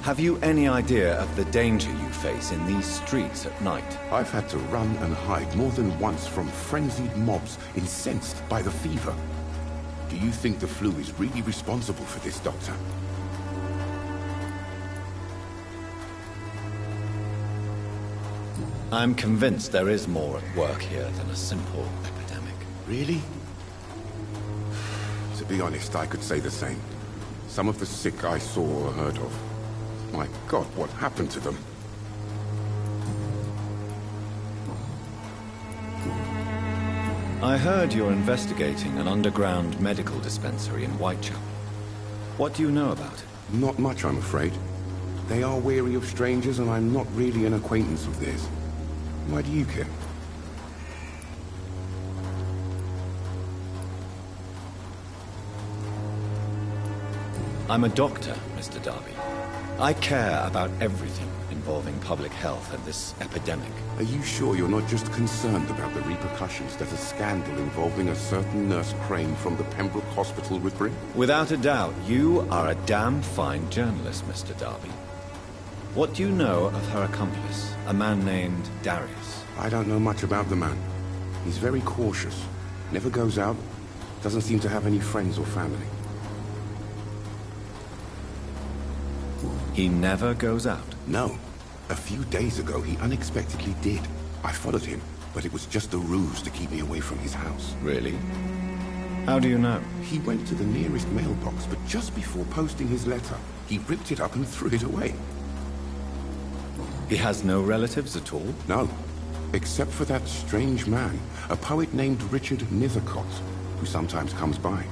Have you any idea of the danger you face in these streets at night? I've had to run and hide more than once from frenzied mobs incensed by the fever. Do you think the flu is really responsible for this, Doctor? I'm convinced there is more at work here than a simple epidemic. Really? To be honest, I could say the same. Some of the sick I saw or heard of. My God, what happened to them? I heard you're investigating an underground medical dispensary in Whitechapel. What do you know about it? Not much, I'm afraid. They are wary of strangers, and I'm not really an acquaintance of theirs. Why do you care? I'm a doctor, Mr. Darby. I care about everything involving public health and this epidemic. Are you sure you're not just concerned about the repercussions that a scandal involving a certain Nurse Crane from the Pembroke Hospital would bring? Without a doubt, you are a damn fine journalist, Mr. Darby. What do you know of her accomplice, a man named Darius? I don't know much about the man. He's very cautious. Never goes out. Doesn't seem to have any friends or family. He never goes out? No. A few days ago, he unexpectedly did. I followed him, but it was just a ruse to keep me away from his house. Really? How do you know? He went to the nearest mailbox, but just before posting his letter, he ripped it up and threw it away. He has no relatives at all? No. Except for that strange man, a poet named Richard Nethercott, who sometimes comes by.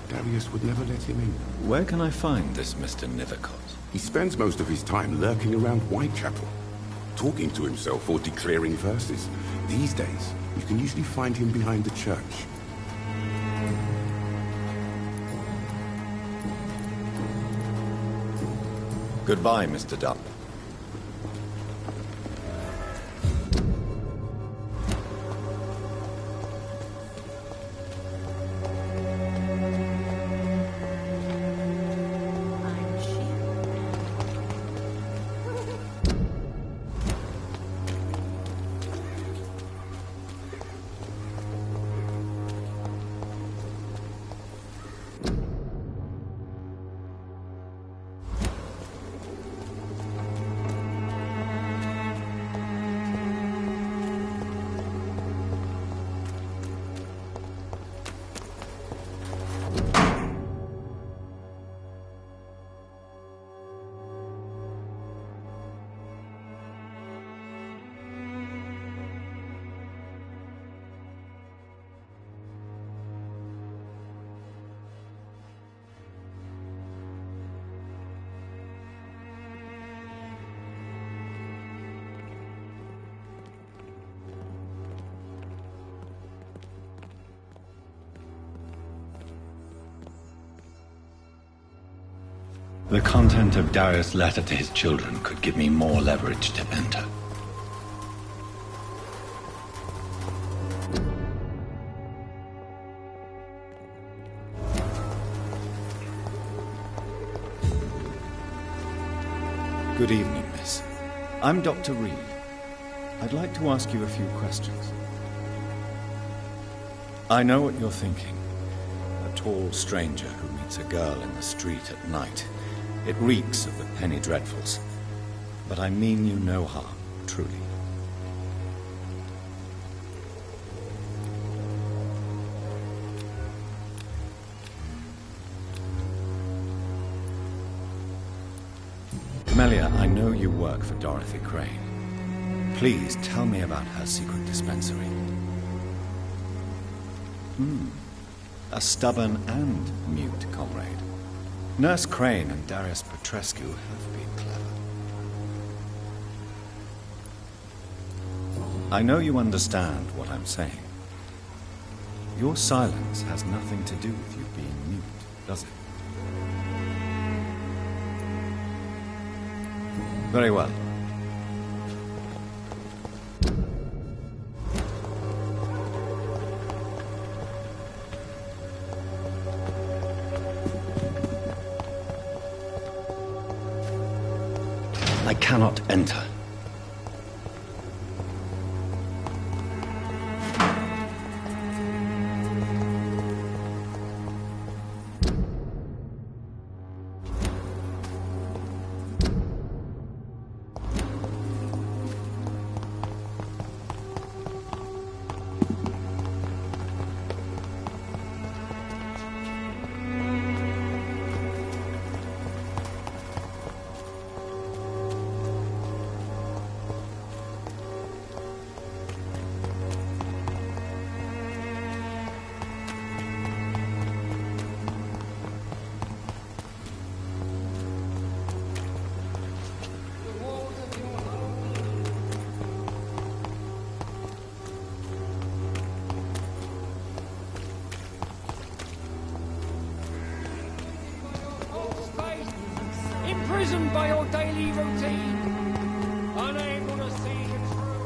Darius would never let him in. Where can I find this Mr. Nethercott? He spends most of his time lurking around Whitechapel, talking to himself or declaring verses. These days, you can usually find him behind the church. Goodbye, Mr. Dupp. The content of Darius' letter to his children could give me more leverage to enter. Good evening, miss. I'm Dr. Reed. I'd like to ask you a few questions. I know what you're thinking. A tall stranger who meets a girl in the street at night. It reeks of the penny dreadfuls. But I mean you no harm, truly. Melia, I know you work for Dorothy Crane. Please tell me about her secret dispensary. A stubborn and mute comrade. Nurse Crane and Darius Petrescu have been clever. I know you understand what I'm saying. Your silence has nothing to do with you being mute, does it? Very well. I cannot enter. imprisoned by your daily routine, unable to see the true.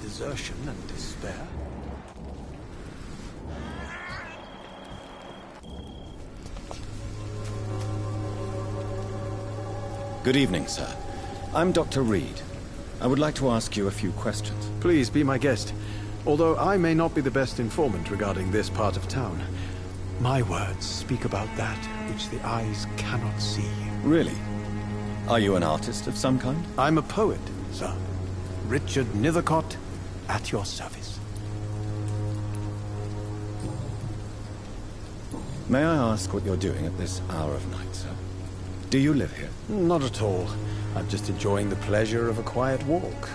Desertion and despair. Good evening, sir. I'm Dr. Reed. I would like to ask you a few questions. Please be my guest. Although I may not be the best informant regarding this part of town, my words speak about that which the eyes cannot see. Really? Are you an artist of some kind? I'm a poet, sir. Richard Nithercott, at your service. May I ask what you're doing at this hour of night, sir? Do you live here? Not at all. I'm just enjoying the pleasure of a quiet walk.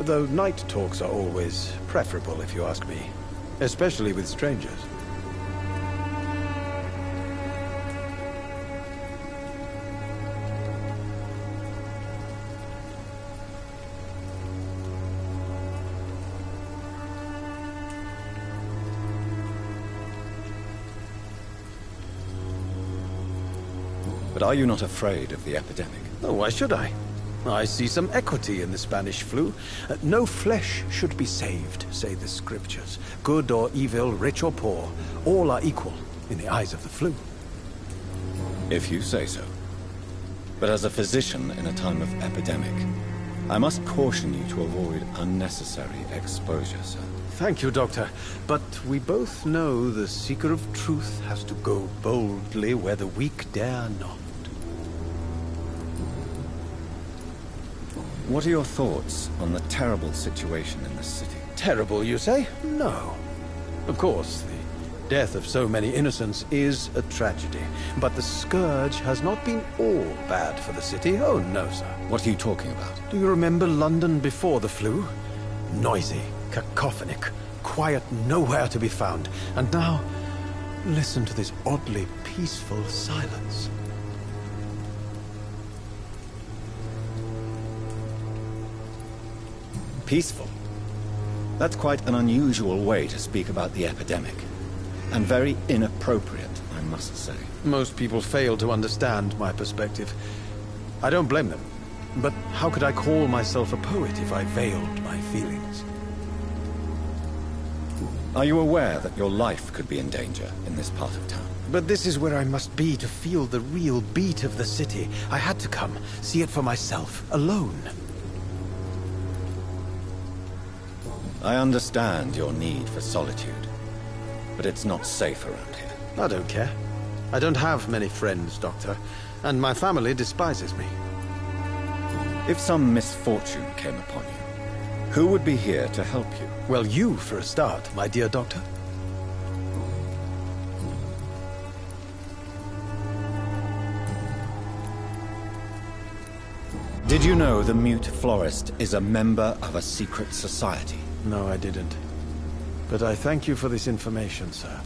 Though night talks are always preferable, if you ask me. Especially with strangers. But are you not afraid of the epidemic? Oh, why should I? I see some equity in the Spanish flu. No flesh should be saved, say the scriptures. Good or evil, rich or poor, all are equal in the eyes of the flu. If you say so. But as a physician in a time of epidemic, I must caution you to avoid unnecessary exposure, sir. Thank you, Doctor. But we both know the seeker of truth has to go boldly where the weak dare not. What are your thoughts on the terrible situation in the city? Terrible, you say? No. Of course, the death of so many innocents is a tragedy. But the scourge has not been all bad for the city. Oh, no, sir. What are you talking about? Do you remember London before the flu? Noisy, cacophonic, quiet nowhere to be found. And now, listen to this oddly peaceful silence. Peaceful? That's quite an unusual way to speak about the epidemic. And very inappropriate, I must say. Most people fail to understand my perspective. I don't blame them. But how could I call myself a poet if I veiled my feelings? Are you aware that your life could be in danger in this part of town? But this is where I must be to feel the real beat of the city. I had to come, see it for myself, alone. I understand your need for solitude, but it's not safe around here. I don't care. I don't have many friends, Doctor, and my family despises me. If some misfortune came upon you, who would be here to help you? Well, you for a start, my dear Doctor. Did you know the mute florist is a member of a secret society? No, I didn't. But I thank you for this information, sir,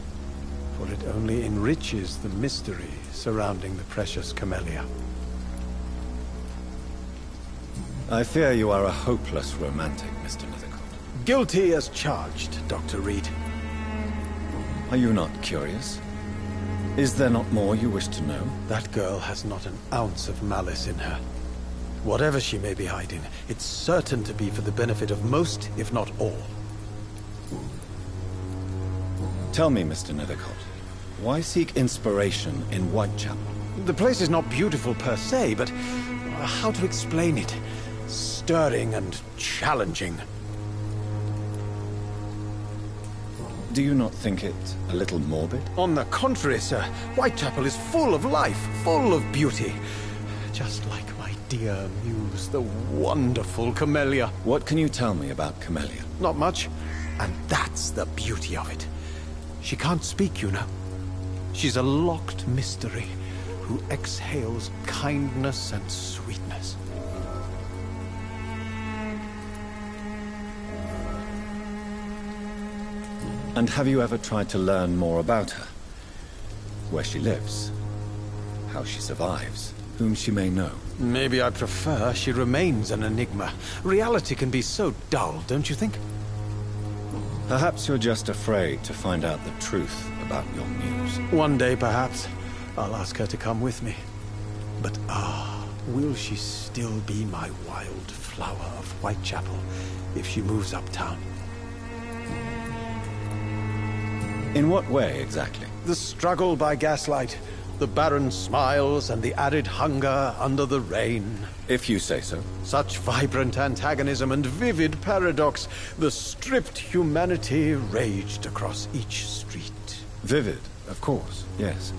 for it only enriches the mystery surrounding the precious camellia. I fear you are a hopeless romantic, Mr. Nethercott. Guilty as charged, Dr. Reed. Are you not curious? Is there not more you wish to know? That girl has not an ounce of malice in her. Whatever she may be hiding, it's certain to be for the benefit of most, if not all. Tell me, Mr. Nethercott, why seek inspiration in Whitechapel? The place is not beautiful per se, but how to explain it? Stirring and challenging. Do you not think it a little morbid? On the contrary, sir. Whitechapel is full of life, full of beauty. Just like my dear muse, the wonderful Camellia. What can you tell me about Camellia? Not much. And that's the beauty of it. She can't speak, you know. She's a locked mystery who exhales kindness and sweetness. And have you ever tried to learn more about her? Where she lives? How she survives? Whom she may know? Maybe I prefer she remains an enigma. Reality can be so dull, don't you think? Perhaps you're just afraid to find out the truth about your muse. One day, perhaps, I'll ask her to come with me. But will she still be my wild flower of Whitechapel if she moves uptown? In what way, exactly? The struggle by gaslight, the barren smiles, and the arid hunger under the rain. If you say so. Such vibrant antagonism and vivid paradox. The stripped humanity raged across each street. Vivid, of course, yes.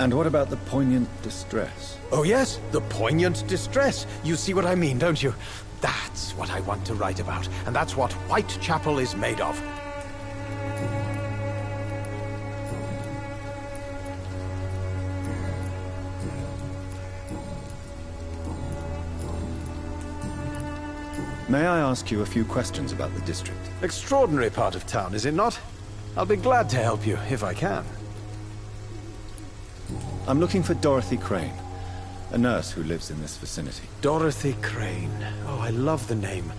And what about the poignant distress? Oh yes, the poignant distress. You see what I mean, don't you? That's what I want to write about, and that's what Whitechapel is made of. May I ask you a few questions about the district? Extraordinary part of town, is it not? I'll be glad to help you, if I can. I'm looking for Dorothy Crane, a nurse who lives in this vicinity. Dorothy Crane. Oh, I love the name.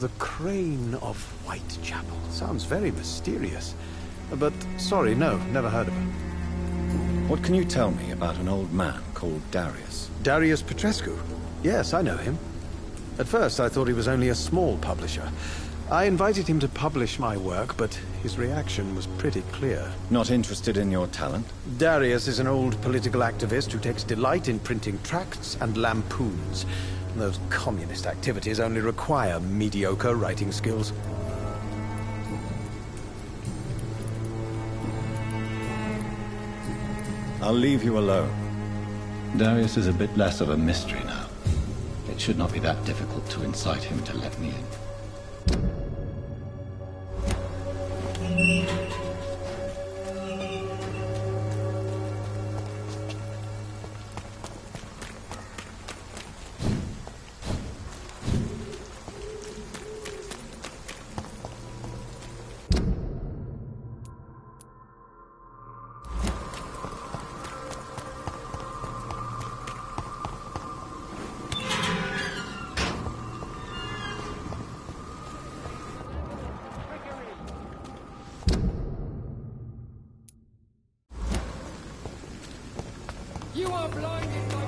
The Crane of Whitechapel. Sounds very mysterious. But, sorry, no, never heard of her. What can you tell me about an old man called Darius? Darius Petrescu? Yes, I know him. At first, I thought he was only a small publisher. I invited him to publish my work, but his reaction was pretty clear. Not interested in your talent? Darius is an old political activist who takes delight in printing tracts and lampoons. Those communist activities only require mediocre writing skills. I'll leave you alone. Darius is a bit less of a mystery now. It should not be that difficult to incite him to let me in. You are blinded by